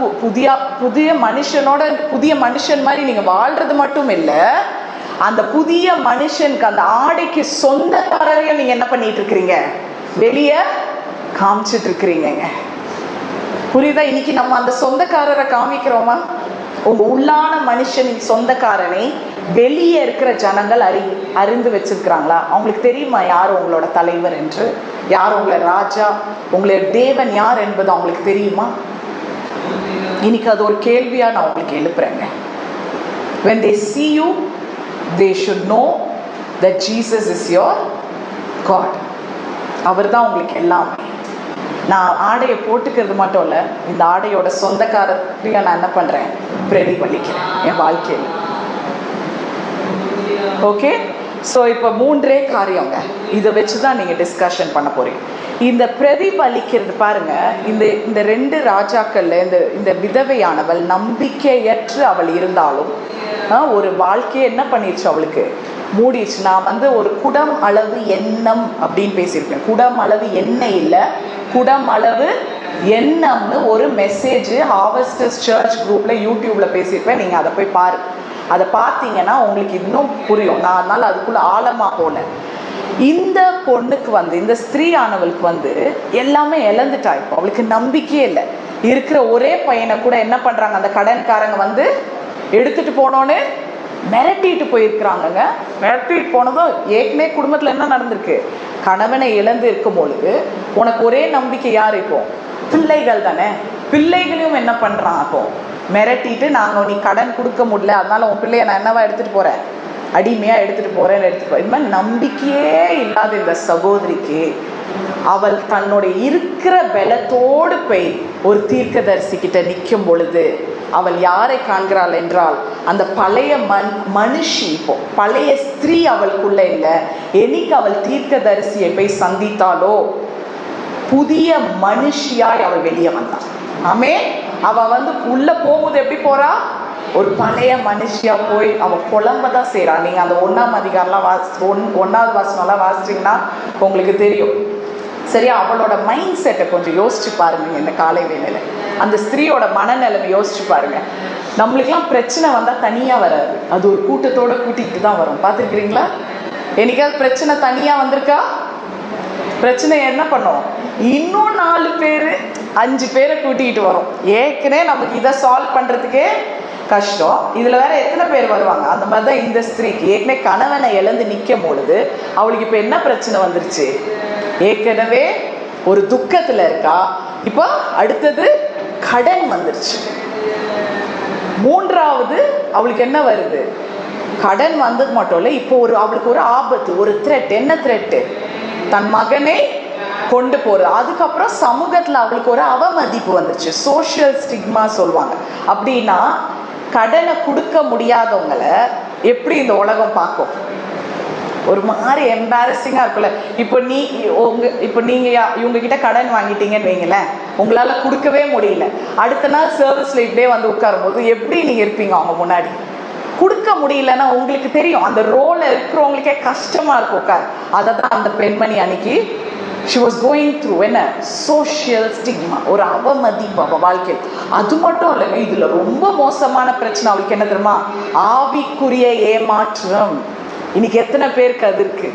புதிய மனுஷன் மாதிரி நீங்க வாழ்றது மட்டும் இல்ல, அந்த புதிய மனுஷனுக்கு அந்த ஆடைக்கு சொந்தக்காரரையும் நீங்க என்ன பண்ணிட்டு இருக்கிறீங்க, வெளியே காமிச்சிட்டு இருக்கிறீங்க. புரியுதா? இன்னைக்கு நம்ம அந்த சொந்தக்காரரை காமிக்கிறோமா? உங்க உள்ளான மனுஷனின் சொந்தக்காரனை வெளியே இருக்கிற ஜனங்கள் அறிந்து வச்சிருக்கிறாங்களா? அவங்களுக்கு தெரியுமா யார் உங்களோட தலைவர் என்று, யார் உங்களை ராஜா, உங்களுடைய தேவன் யார் என்பது அவங்களுக்கு தெரியுமா? இன்னைக்கு அது ஒரு கேள்வியா நான் உங்களுக்கு எழுப்புறேங்க. when they see you they should know that Jesus is your God. அவர் தான் உங்களுக்கு எல்லாமே. நான் ஆடையை போட்டுக்கிறது மட்டும் இல்லை, இந்த ஆடையோட சொந்தக்காரத்தையும் நான் என்ன பண்றேன், பிரதிபலிக்கிறேன் என் வாழ்க்கையில். ஓகே, ஸோ இப்போ 3 காரியங்க, இதை வச்சுதான் நீங்க டிஸ்கஷன் பண்ண போறீங்க. இந்த பிரதிபலிக்கிறது பாருங்க, இந்த 2 ராஜாக்கள்ல இந்த விதவையானவள் நம்பிக்கையற்று அவள் இருந்தாலும் ஒரு வாழ்க்கையை என்ன பண்ணிடுச்சு, அவளுக்கு மூடிடுச்சு. நான் ஒரு குடம் அளவு எண்ணம் அப்படின்னு பேசியிருக்கேன். குடம் அளவு எண்ணெய் இல்லை, குடம் அளவு எண்ணம்னு ஒரு மெசேஜ் ஹார்வெஸ்டர்ஸ் சர்ச் குரூப்ல யூடியூப்ல பேசியிருப்பேன். நீங்க அதை போய் பாருங்க. அதை பார்த்தீங்கன்னா உங்களுக்கு இன்னும் புரியும். நான் அதனால அதுக்குள்ள ஆழமா போனேன். இந்த பொண்ணுக்கு இந்த ஸ்திரீ ஆனவளுக்கு எல்லாமே இழந்துட்டா. இப்போ அவளுக்கு நம்பிக்கையே இல்லை. இருக்கிற ஒரே பையனை கூட என்ன பண்றாங்க, அந்த கடன்காரங்க எடுத்துட்டு போனோன்னு மிரட்டிட்டு போயிருக்கிறாங்க. மிரட்டிட்டு போனதும் ஏற்கனவே குடும்பத்துல என்ன நடந்திருக்கு, கணவனை இழந்து இருக்கும் பொழுது உனக்கு ஒரே நம்பிக்கை யார், இப்போ பிள்ளைகள் தானே. பிள்ளைகளையும் என்ன பண்றான், அப்போ மிரட்டிட்டு நீ கடன் கொடுக்க முடியல, அதனால உன் பிள்ளைய நான் என்னவா எடுத்துட்டு போறேன், அடிமையா எடுத்துட்டு போறேன்னு இது மாதிரி நம்பிக்கையே இல்லாத இந்த சகோதரிக்கு அவள் தன்னுடைய இருக்கிற பலத்தோடு போய் ஒரு தீர்க்கதரிசி கிட்ட நிற்கும் பொழுது அவள் யாரை காண்கிறாள் என்றால், அந்த பழைய மனுஷி, இப்போ பழைய ஸ்திரீ அவளுக்குள்ள இல்லை. என்னைக்கு அவள் தீர்க்கதரிசியை போய் சந்தித்தாலோ புதிய மனுஷியாய் அவள் வெளியே வந்தாள். ஆமே, அவ உள்ள போகுது, எப்படி போறா, ஒரு பழைய மனுஷியா போய் அவ புலம்பதான் செய்யறா. நீங்க அந்த 1ஆம் அதிகாரம்லாம் 1வது வசனம்லாம் வாசிச்சீங்கன்னா உங்களுக்கு தெரியும். சரியா? அவளோட மைண்ட் செட்டை கொஞ்சம் யோசிச்சு பாருங்க. இந்த காலை வேளையில அந்த ஸ்திரீயோட மனநிலைமை யோசிச்சு பாருங்க. நம்மளுக்கெல்லாம் பிரச்சனை வந்தா தனியா வராது, அது ஒரு கூட்டத்தோட கூட்டிகிட்டு தான் வரும். பார்த்துருக்கிறீங்களா? என்னைக்காவது பிரச்சனை தனியா வந்திருக்கா? பிரச்சனை என்ன பண்ணும், இன்னும் 4 பேர் 5 பேரை கூட்டிகிட்டு வரும். ஏற்கனவே நமக்கு இதை சால்வ் பண்றதுக்கே கஷ்டம், இதுல வேற எத்தனை பேர் வருவாங்க. அந்த மாதிரிதான் இந்த ஸ்திரீக்கு ஏற்கனவே கணவனை இழந்து நிற்கும் பொழுது அவளுக்கு இப்ப என்ன பிரச்சனை வந்துருச்சு, ஏற்கனவே ஒரு துக்கத்துல இருக்கா. இப்போ அடுத்தது கடன் வந்துருச்சு. 3வது அவளுக்கு என்ன வருது, கடன் வந்தது மட்டும் இல்லை, இப்போ அவளுக்கு ஒரு ஆபத்து, ஒரு த்ரெட். என்ன த்ரெட், தன் மகனை கொண்டு போறது. அதுக்கப்புறம் சமூகத்துல அவளுக்கு ஒரு அவமதிப்பு வந்துச்சு, சோஷியல் ஸ்டிக்மா சொல்லுவாங்க. அப்படின்னா கடனை கொடுக்க முடியாதவங்களை எப்படி இந்த உலகம் பார்க்கும், ஒரு மாதிரி எம்பாரசிங்கா இருக்குல்ல. இப்போ நீங்க இவங்க கிட்ட கடன் வாங்கிட்டீங்கன்னு வைங்களேன், உங்களால கொடுக்கவே முடியல. அடுத்த நாள் சர்வீஸ்ல இப்படியே உட்காரும் போது எப்படி நீங்க இருப்பீங்க அவங்க முன்னாடி? கொடுக்க முடியலன்னா உங்களுக்கு தெரியும், அந்த ரோல இருக்கிறவங்களுக்கே கஷ்டமா இருக்கும் உட்கார். அதை தான் அந்த பெண்மணி அன்னைக்கு she was going through என்ன social stigma, ஒரு அவமதிப்பு அவ வாழ்க்கையில். அது மட்டும் இல்லைங்க, இதுல ரொம்ப மோசமான பிரச்சனை அவளுக்கு என்ன தெரியுமா, ஆவிக்குரிய ஏமாற்றம். இன்னைக்கு எத்தனை பேருக்கு அது இருக்கு,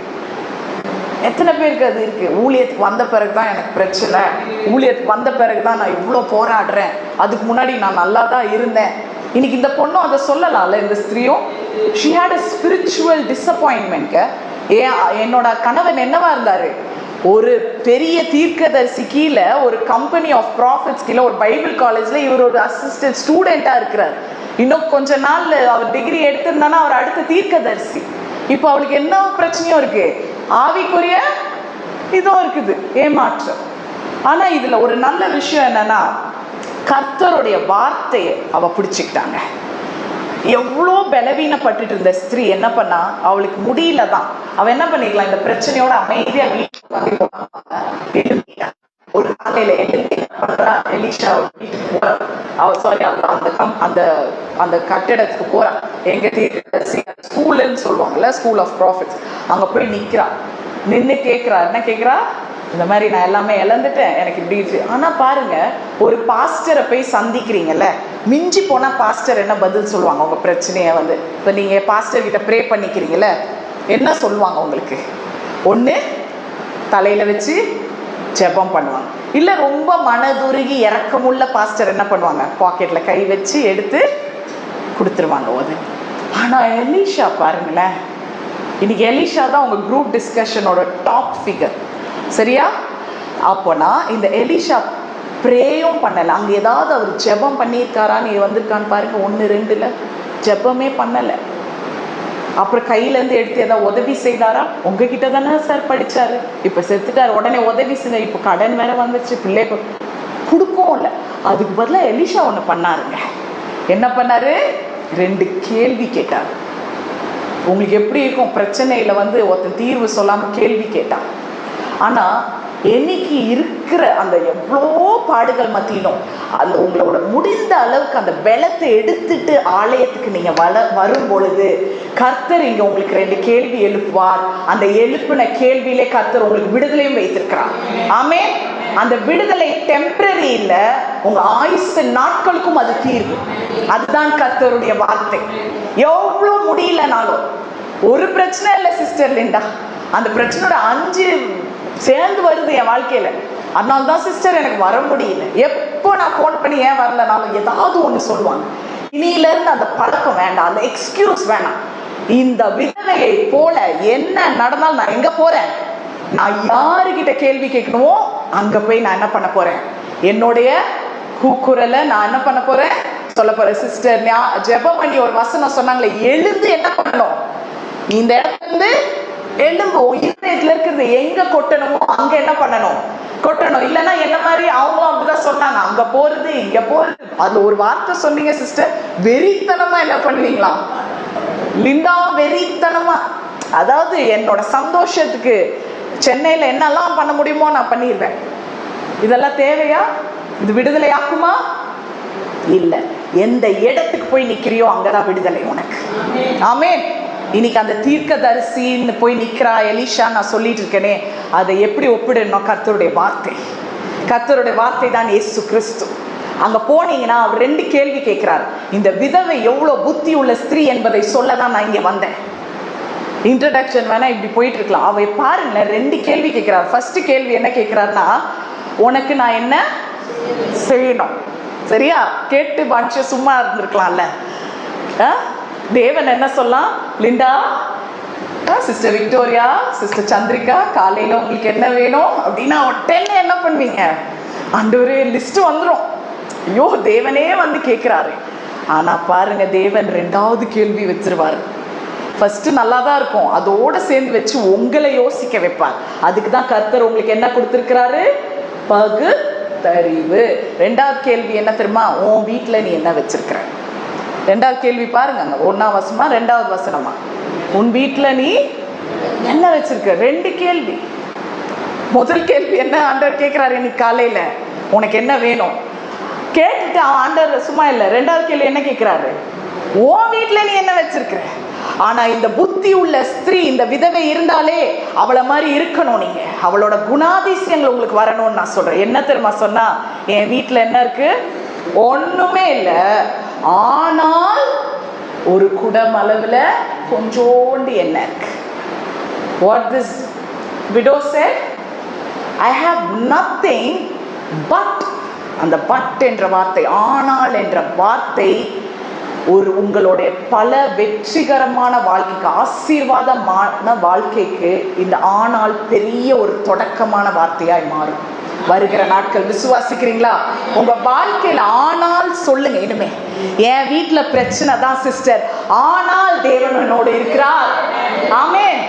எத்தனை பேருக்கு அது இருக்கு? ஊழியத்துக்கு வந்த பிறகுதான் எனக்கு பிரச்சனை, ஊழியத்துக்கு வந்த பிறகுதான் நான் இவ்வளோ போராடுறேன், அதுக்கு முன்னாடி நான் நல்லா தான் இருந்தேன். இன்னைக்கு இந்த பொண்ணும் அதை சொல்லலாம்ல, இந்த ஸ்திரீயும். she had a spiritual disappointment. என்னோட கணவன் என்னவா இருந்தாரு, ஒரு பெரிய தீர்க்கதரிசி கீழே, ஒரு கம்பெனி ஆஃப் ப்ராஃபிட்ஸ் கீழே, ஒரு பைபிள் காலேஜ்ல இவர் ஒரு அசிஸ்டன்ட் ஸ்டூடெண்டா இருக்கிறார். இன்னும் கொஞ்ச நாள்ல அவர் டிகிரி எடுத்திருந்தானா அவர் அடுத்த தீர்க்கதரிசி. இப்போ அவளுக்கு என்ன பிரச்சனையும் இருக்கு, ஆவிக்குரிய இதுவும் இருக்குது, ஏமாற்றம். ஆனா இதுல ஒரு நல்ல விஷயம் என்னன்னா, கர்த்தருடைய வார்த்தையை அவ பிடிச்சுக்கிட்டாங்க. எவ்வளோ பலவீனப்பட்டு இருந்த ஸ்திரீ என்ன பண்ணா, அவளுக்கு முடியல தான், அவ என்ன பண்ணிக்கலாம், இந்த பிரச்சனையோட அமைதியா வீட்டுக்கு ஒரு காலையில எலிஷா சாரி அந்த அந்த கட்டிடத்துக்கு போறா. எங்க ஸ்கூல்னு சொல்லுவாங்கல்ல, ஸ்கூல் ஆஃப் ப்ராஃபிட்ஸ். அங்க போய் நிக்கிறா. நின்று கேட்கிறா. என்ன கேட்கிறா? இந்த மாதிரி நான் எல்லாமே இழந்துட்டேன், எனக்கு இப்படி. ஆனா பாருங்க, ஒரு பாஸ்டரை போய் சந்திக்கிறீங்கல்ல, மிஞ்சி போனா பாஸ்டர் என்ன பதில் சொல்லுவாங்க உங்க பிரச்சனைய வந்து? இப்ப நீங்க பாஸ்டர் கிட்ட ப்ரே பண்ணிக்கிறீங்கல்ல, என்ன சொல்லுவாங்க உங்களுக்கு? ஒண்ணு தலையில வச்சு ஜெபம் பண்ணுவாங்க, இல்ல ரொம்ப மனதுருகி இறக்கமுள்ள பாஸ்டர் என்ன பண்ணுவாங்க, பாக்கெட்ல கை வச்சு எடுத்து கொடுத்துருவாங்க உதவி. ஆனா எலிஷா பாருங்களேன், இன்னைக்கு எலிஷா தான் உங்க குரூப் டிஸ்கஷனோட டாப் ஃபிகர், சரியா? அப்போனா இந்த எலிஷா ப்ரேயும் பண்ணல. அங்க ஏதாவது அவர் ஜெபம் பண்ணியிருக்காரான்னு வந்திருக்கான்னு பாருங்க. 1 2ல ஜெபமே பண்ணல. அப்புறம் கையில இருந்து எடுத்து ஏதாவது உதவி செய்தாரா? உங்ககிட்ட தானே சார் படிச்சாரு, இப்ப செத்துட்டாரு, உடனே உதவி செய்ய, இப்ப கடன் வேற வந்துச்சு, பிள்ளை கொடுக்கவும் இல்லை. அதுக்கு பதிலாக எலிஷா ஒண்ணு பண்ணாருங்க. என்ன பண்ணாரு? 2 கேள்வி கேட்டாரு. உங்களுக்கு எப்படி இருக்கும் பிரச்சனையில வந்து ஒருத்தன் தீர்வு சொல்லாம கேள்வி கேட்டான். ஆனா என்னைக்கு இருக்கிற அந்த எவ்வளோ பாடுகள் மத்தியிலும் அந்த உங்களோட முடிந்த அளவுக்கு அந்த பலத்தை எடுத்துட்டு ஆலயத்துக்கு நீங்க வரும் பொழுது கர்த்தர் இங்க உங்களுக்கு 2 கேள்வி எழுப்புவார். அந்த எழுப்பின கேள்வியிலே கர்த்தர் உங்களுக்கு விடுதலையும் வைத்திருக்கிறார். ஆமென். அந்த விடுதலை டெம்பரரி இல்ல, உங்க ஆயுசு நாட்களுக்கும் அது தீர்வு. அதுதான் கர்த்தருடைய வார்த்தை. எவ்வளவு முடியலனாலும் ஒரு பிரச்சனை இல்லை சிஸ்டர் லிண்டா, அந்த பிரச்சனையோட 5 சேர்ந்து வருது என் வாழ்க்கையில. அதனால்தான் சிஸ்டர் எனக்கு வர முடியல. எப்போ நான் போன் பண்ணி ஏன் வரலனாலும் ஏதாவது ஒண்ணு சொல்லுவாங்க. இனியில இருந்து அந்த பழக்கம் வேண்டாம், அந்த எக்ஸ்கியூஸ் வேணாம். இந்த விதவையை போல என்ன நடந்தாலும் நான் எங்க போறேன், நான் யாருகிட்ட கேள்வி கேட்கணுமோ அங்க போய் நான் என்ன பண்ண போறேன், என்னுடைய கூக்குரலை நான் என்ன பண்ண போறேன், சொல்ல போறேன். சிஸ்டர் ஜெபம் பண்ணி ஒரு வசனம் சொன்னாங்களே, எழுந்து என்ன பண்ணணும், இந்த இடத்துல இருந்து எழும்பு, இதயத்துல இருக்கிறது எங்க கொட்டணுமோ அங்க என்ன பண்ணணும், கொட்டணும். இல்லைன்னா என்ன மாதிரி அவங்களும் அப்படிதான் சொன்னாங்க, அங்க போறது இங்க போறது. அதுல ஒரு வார்த்தை சொன்னீங்க சிஸ்டர், வெறித்தனமா என்ன பண்ணுவீங்களா லிண்டா, வெறித்தனமா. அதாவது என்னோட சந்தோஷத்துக்கு சென்னையில என்னெல்லாம் பண்ண முடியுமோ நான் பண்ணிடுவேன். இதெல்லாம் தேவையா? இது விடுதலை ஆக்குமா? இல்ல. எந்த இடத்துக்கு போய் நிக்கிறியோ அங்கதான் விடுதலை உனக்கு. ஆமென். இன்னைக்கு அந்த தீர்க்கதரிசின்னு போய் நிக்கிறா எலிஷா நான் சொல்லிட்டு இருக்கேனே, அதை எப்படி ஒப்பிடணும்? கர்த்தருடைய வார்த்தை. கர்த்தருடைய வார்த்தை தான் இயேசு கிறிஸ்து. அங்க போனீங்கன்னா அவர் 2 கேள்வி கேட்கிறார். இந்த விதவை எவ்வளவு புத்தி உள்ள ஸ்திரீ என்பதை சொல்லதான் நான் இங்க வந்தேன். இன்ட்ரடக்ஷன் வேணா இப்படி போயிட்டு இருக்கலாம். அவ பாருங்க 2 கேள்வி கேட்கிறார். ஃபர்ஸ்ட் கேள்வி என்ன கேட்கிறாருன்னா, உனக்கு நான் என்ன செய்யணும்? சரியா? கேட்டு மனுஷன் சும்மா இருந்திருக்கலாம்ல. தேவன் என்ன சொல்லலாம், Linda, sister Victoria, sister Chandrika, காலையில உங்களுக்கு என்ன வேணும் அப்படின்னா உடனே என்ன பண்ணுவீங்க, ஆண்டவரே லிஸ்ட் வந்துடும். ஐயோ தேவனே வந்து கேட்கிறாரு. ஆனா பாருங்க, தேவன் 2வது கேள்வி வச்சிருவாரு. ஃபர்ஸ்ட் நல்லா தான் இருக்கும், அதோட சேர்ந்து வச்சு உங்களை யோசிக்க வைப்பார். அதுக்கு தான் கர்த்தர் உங்களுக்கு என்ன கொடுத்திருக்கிறாரு, பகுத்தறிவு. 2வது கேள்வி என்ன தெரியுமா, உன் வீட்டுல நீ என்ன வச்சிருக்கிற. 2வது கேள்வி பாருங்க, 1ஆம் வசனமா 2வது வசனமா, உன் வீட்டுல நீ என்ன வச்சிருக்க. 2 கேள்வி. முதல் கேள்வி என்ன ஆண்டவர் கேட்கிறாரு, இன்னைக்கு காலையில உனக்கு என்ன வேணும் கேட்டுட்டு ஆண்டவர் சும்மா இல்ல. 2வது கேள்வி என்ன கேட்கிறாரு, உன் வீட்டுல நீ என்ன வச்சிருக்கிற. ஆனா இந்த புத்தி உள்ள ஸ்திரீ, இந்த விதவை இருந்தாலே அவளை மாதிரி இருக்கணும் நீங்க, அவளோட குணாதிசயங்கள் உங்களுக்கு வரணும்னு நான் சொல்றேன். என்ன தெரியுமா சொன்னா, என் வீட்டுல என்ன இருக்கு, ஒண்ணுமே இல்ல, ஆனால் ஒரு குடம் அளவுல கொஞ்சோண்டு என்ன இருக்கு. What this widow said, I have nothing but, அந்த பட் என்ற வார்த்தை, ஆனால் என்ற வார்த்தை ஒரு உங்களுடைய பல வெற்றிகரமான வாழ்க்கைக்கு, ஆசீர்வாதமான வாழ்க்கைக்கு இந்த ஆனால் பெரிய ஒரு தொடக்கமான வார்த்தையாய் மாறும் வருகிற நாட்கள். விசுவாசிக்கிறீங்களா? உங்க வாழ்க்கையில் ஆனால் சொல்லுங்க. இனிமே என் வீட்டுல பிரச்சனை தான் சிஸ்டர், ஆனால் தேவன் என்னோடு இருக்கிறார். ஆமென்.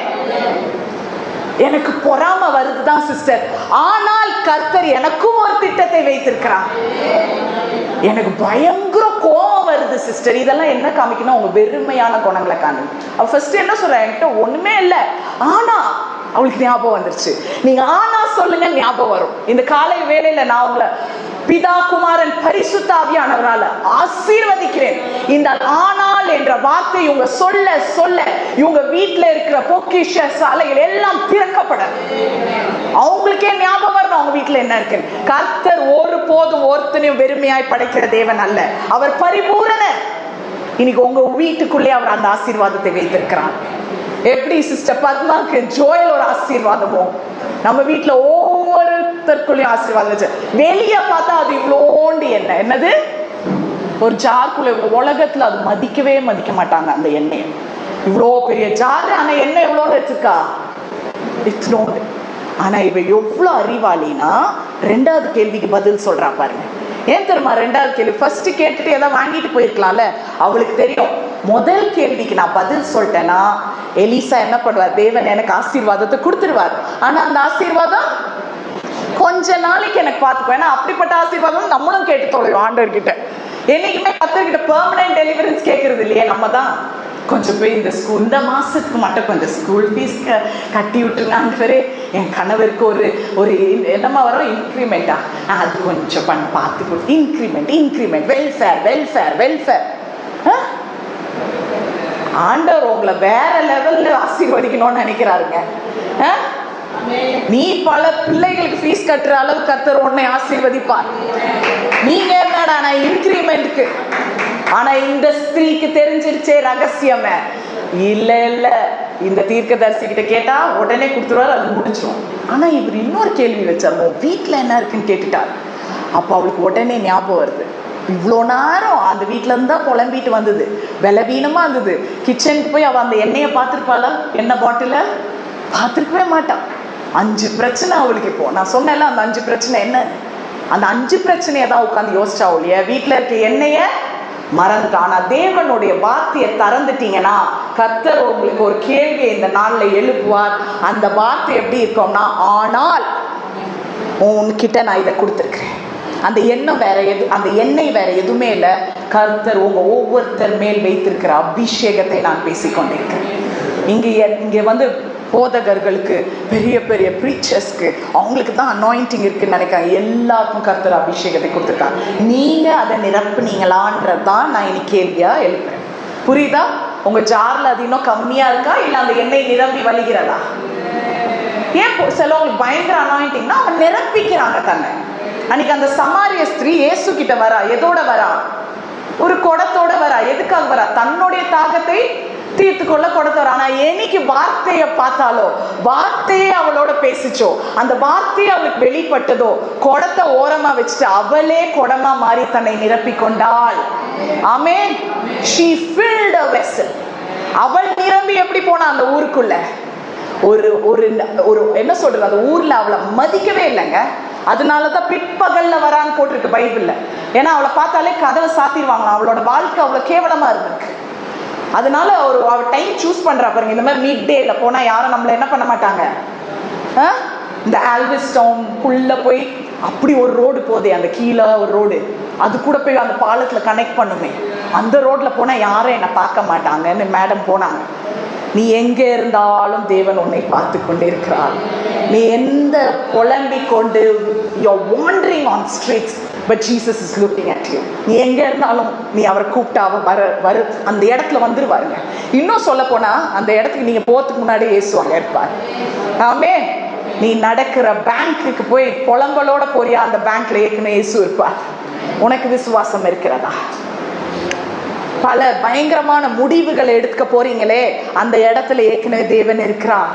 எனக்கு பொறாம வருதுதான் சிஸ்டர், ஆனால் கர்த்தர் எனக்கும் ஒரு திட்டத்தை வைத்திருக்கிறார். எனக்கு பயங்கர கோபம் வருது சிஸ்டர், இதெல்லாம் என்ன காமிக்கணும், உங்க வெறுமையான குணங்களை காணும். அவ ஃபர்ஸ்ட் என்ன சொல்ற, என்கிட்ட ஒண்ணுமே இல்லை, ஆனா அவளுக்கு ஞாபகம் வந்துருச்சு. நீங்க ஆனா சொல்லுங்க, ஞாபகம் வரும். இந்த காலை வேளையில நான் உங்களை பிதா குமாரன் பரிசுத்த ஆவியானவரால ஆசீர்வதிக்கிறேன். இந்த ஆனால் என்ற வார்த்தை இவங்க சொல்ல சொல்ல இவங்க வீட்டுல இருக்கிற பொக்கிஷ சாலைகள் எல்லாம் திறக்கப்பட அவங்களுக்கே ஞாபகம் வரணும் அவங்க வீட்டுல என்ன இருக்கு. கர்த்தர் ஒரு போதும் ஒருத்தனையும் வெறுமையாய் படைக்கிற தேவன் அல்ல, அவர் பரிபூரணர். இன்னைக்கு உங்க வீட்டுக்குள்ளே அவர் அந்த ஆசீர்வாதத்தை வைத்திருக்கிறார். எப்படி சிஸ்டர் பத்மாக்கு ஜோயல் ஒரு ஆசீர்வாதமோ, நம்ம வீட்டுல ஒவ்வொருத்தருக்குள்ளேயும் ஆசீர்வாதம் வச்சு வெளியே பார்த்தா அது இவ்வளோண்டு என்னது ஒரு ஜார்க்குள்ள, உலகத்துல அது மதிக்கவே மதிக்க மாட்டாங்க அந்த எண்ணெயை. இவ்வளோ பெரிய ஜார், ஆனா எண்ணெய் எவ்வளோ வச்சிருக்கா, இட்னோடு. ஆனா இவ எவ்வளவு அறிவாளினா ரெண்டாவது கேள்விக்கு பதில் சொல்றா பாருங்க. ஏன் தெரியுமா ரெண்டாவது கேள்வி? ஃபர்ஸ்ட் கேட்டுட்டு ஏதாவது வாங்கிட்டு போயிருக்கலாம்ல. அவளுக்கு தெரியும் முதல் கேள்விக்கு நான் பதில் சொல்லிட்டேன்னா எலிசா என்ன பண்ணுவார், தேவன் எனக்கு ஆசீர்வாதத்தை கொடுத்துருவார். ஆனா அந்த ஆசீர்வாதம் கொஞ்ச நாளைக்கு எனக்கு பார்த்துக்குவேன். ஏன்னா அப்படிப்பட்ட ஆசீர்வாதம் நம்மளும் கேட்டு தொலைவோம் ஆண்டவர்கிட்ட. என்னைக்குமே கர்த்தர்கிட்ட பெர்மனன்ட் டெலிவரன்ஸ் கேட்கறது இல்லையே நம்ம தான். கொஞ்சம் போய் இந்த மாசத்துக்கு மட்டும் கொஞ்சம் ஸ்கூல் ஃபீஸ் கட்டி விட்டுருங்க ஆண்டவரே, என் கணவருக்கு ஒரு என்னமா வரும் இன்க்ரிமெண்டா, அது கொஞ்சம் பார்த்து கொடுத்து இன்க்ரிமெண்ட் வெல்ஃபேர். ஆண்டவர் உங்களை வேற லெவல்ல ஆசீர்வதிக்கணும்னு நினைக்கிறாருங்க. நீ பல பிள்ளைகளுக்கு ஃபீஸ் கட்டுற அளவு கர்த்தர் உன்னை ஆசீர்வதிப்பார். நீங்க என்னடா நான் இன்க்ரிமெண்ட்க்கு, ஆனா இந்த ஸ்திரீக்கு தெரிஞ்சிருச்சே ரகசியமே. இல்ல இந்த தீர்க்கதரிசி கிட்ட கேட்டா உடனே கொடுத்துருவாரு, அது முடிச்சிடும். ஆனா இவர் இன்னொரு கேள்வி வச்சார், வீட்டுல என்ன இருக்குன்னு கேட்டுட்டார். அப்ப அவளுக்கு உடனே ஞாபகம் வருது, இவ்வளோ நேரம் அந்த வீட்டுல இருந்தா புலம்பிட்டு வந்தது, பலவீனமா இருந்தது. கிச்சனுக்கு போய் அவ அந்த எண்ணெயை பார்த்துருப்பாளா, எண்ணெய் பாட்டில பார்த்துருக்கவே மாட்டான். 5 பிரச்சனை அவளுக்கு. இப்போ நான் சொன்னேன்ல அந்த 5 பிரச்சனை என்ன, அந்த 5 பிரச்சனையை தான் உட்காந்து யோசிச்சா ஒழிய வீட்டுல இருக்க எண்ணெய மறந்துட்டான். ஆனா தேவனுடைய வார்த்தையை திறந்துட்டீங்கன்னா கர்த்தர் உங்களுக்கு ஒரு கேள்வியை இந்த நாள்ல எழுப்புவார். அந்த வார்த்தை எப்படி இருக்கும்னா, ஆனால் உன்கிட்ட நான் இதை கொடுத்துருக்கிறேன். அந்த எண்ணம் வேற அந்த எண்ணெய் வேற எதுவுமே இல்லை. கர்த்தர் உங்க ஒவ்வொருத்தர் மேல் வைத்திருக்கிற அபிஷேகத்தை நான் பேசிக்கொண்டிருக்கிறேன். இங்க வந்து போதகர்களுக்கு, பெரிய பெரிய ப்ரீச்சர்ஸ்க்கு, அவங்களுக்கு தான் அனாயிண்டிங் இருக்குன்னு நினைக்கிறாங்க. எல்லாருக்கும் கர்த்தர் அபிஷேகத்தை கொடுத்துருக்காங்க. நீங்க அதை நிரப்புனீங்களான்றதான் நான் இன்னைக்கு கேள்வியா எழுப்புறேன். புரியுதா? உங்க ஜார்ல அது இன்னும் கம்மியா இருக்கா, இல்ல அந்த எண்ணெய் நிரம்பி வலிக்கிறதா? ஏன் சிலவங்களுக்கு பயங்கர அனாயிண்டிங்னா அவன் நிரப்பிக்கிறாங்க தன்னை. அன்னைக்கு அந்த சமாரிய ஸ்திரீ இயேசு கிட்ட வரா, எதோட வரா? ஒரு குடத்தோட வரா. எதுக்காக வரா? தன்னுடைய தாகத்தை தீர்த்து கொள்ள கொடுத்தார். ஆனா என்னைக்கு வார்த்தையை பார்த்தாலோ, வார்த்தையே அவளோட பேசிச்சோ, அந்த வார்த்தையை அவளுக்கு வெளிப்பட்டதோ, குடத்தை ஓரமா வச்சுட்டு அவளே குடமா மாறி தன்னை நிரப்பி கொண்டாள். ஆமென். She filled a vessel. அவள் நிரம்பி எப்படி போனா அந்த ஊருக்குள்ள? ஒரு ஒரு என்ன சொல்றது, அந்த ஊர்ல அவளை மதிக்கவே இல்லைங்க. அதனாலதான் பிற்பகல்ல வரான்னு போட்டிருக்கு பைபிள்ல. ஏன்னா அவளை பார்த்தாலே கதவை சாத்திடுவாங்களாம். அவளோட வாழ்க்கை அவ்வளவு கேவலமா இருக்கு. அதனால அவ டைம் சூஸ் பண்றா பாருங்க. இந்த மாதிரி மிட் டேல போனா யாரும் நம்மள என்ன பண்ண மாட்டாங்க. இந்த ஆல்விஸ் டவுனுக்குள்ள போய் அப்படி ஒரு ரோடு போதே, அந்த கீழே ஒரு ரோடு, அது கூட போய் அந்த பாலத்துல கனெக்ட் பண்ணுமே, அந்த ரோட்ல போனா யாரும் என்ன பார்க்க மாட்டாங்கன்னு மேடம் போனாங்க. நீ எங்க இருந்தாலும் தேவன் உன்னை பார்த்து கொண்டே இருக்கிறார். நீ எந்த புலம்பிக் கொண்டு you're wandering on streets, but Jesus is looking at you. நீ எங்க இருந்தாலும் நீ அவரை கூப்பிட்டா வர அந்த இடத்துல வந்துருவாருங்க. இன்னும் சொல்ல போனா அந்த இடத்துக்கு நீங்க போறதுக்கு முன்னாடி இயேசுவாங்க இருப்பார். ஆமென். நீ நடக்கிற பேங்க்குக்கு போய் புலம்பலோட போறியா, அந்த பேங்க்ல ஏற்கனவே இயேசு இருப்பார். உனக்கு விசுவாசம் இருக்கிறதா? பல பயங்கரமான முடிவுகளை எடுக்க போறீங்களே, அந்த இடத்துல ஏற்கனவே தேவன் இருக்கிறார்.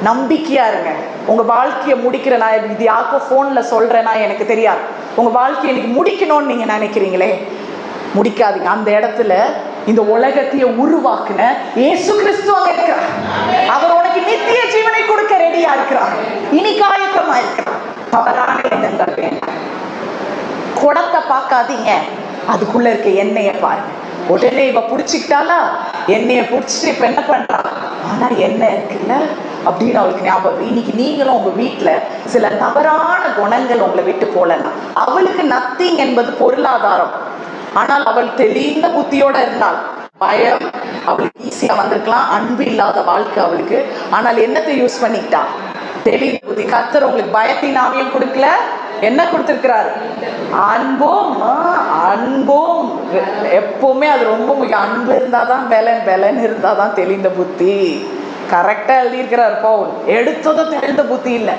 நம்பிக்கையா இருங்க. உங்க வாழ்க்கையை முடிக்கிற, நான் இது யாருக்கோ போன்ல சொல்றேன்னா எனக்கு தெரியாது, உங்க வாழ்க்கையை இன்னைக்கு முடிக்கணும்னு நீங்க நினைக்கிறீங்களே, முடிக்காதீங்க. அந்த இடத்துல இந்த உலகத்தையே உருவாக்குன இயேசு கிறிஸ்து அங்க இருக்கிறார். அவர் உனக்கு நித்திய ஜீவனை கொடுக்க ரெடியா இருக்கிறார். இன்னைக்கு ஆயத்தமா இருக்கிறார். தவறான எண்ணங்கள் வேண்டாம். குடத்தை பார்க்காதீங்க, அதுக்குள்ள இருக்க எண்ணெயை பாருங்க. உடனே இவ புடிச்சுக்கிட்டாலா, எண்ணெயை புடிச்சிட்டு இப்ப என்ன பண்றா, ஆனா எண்ணெய் இருக்குல்ல அப்படின்னு அவளுக்கு ஞாபகம். இன்னைக்கு நீங்களும் உங்க வீட்டுல சில தவறான குணங்கள் உங்களை விட்டு போலன்னா, அவளுக்கு நத்திங் என்பது பொருளாதாரம், ஆனால் அவள் தெளிந்த புத்தியோட இருந்தாள். பயம் அவளுக்கு ஈஸியா வந்திருக்கலாம், அன்பு இல்லாத வாழ்க்கை அவளுக்கு. ஆனால் என்னத்தை யூஸ் பண்ணிக்கிட்டா? தெளிந்த புத்தி. கர்த்தர் உங்களுக்கு பயத்தின் ஆவியும் கொடுக்கல, என்ன கொடுத்திருக்கிறாரு? அன்பும். அன்பும் எப்பவுமே அது ரொம்ப முக்கியம். அன்பு இருந்தாதான் பலன், பலன் இருந்தாதான் தெளிந்த புத்தி. கரெக்டா எழுதியிருக்கிறார் பவுல். எடுத்ததும் தெளிந்த புத்தி இல்லை.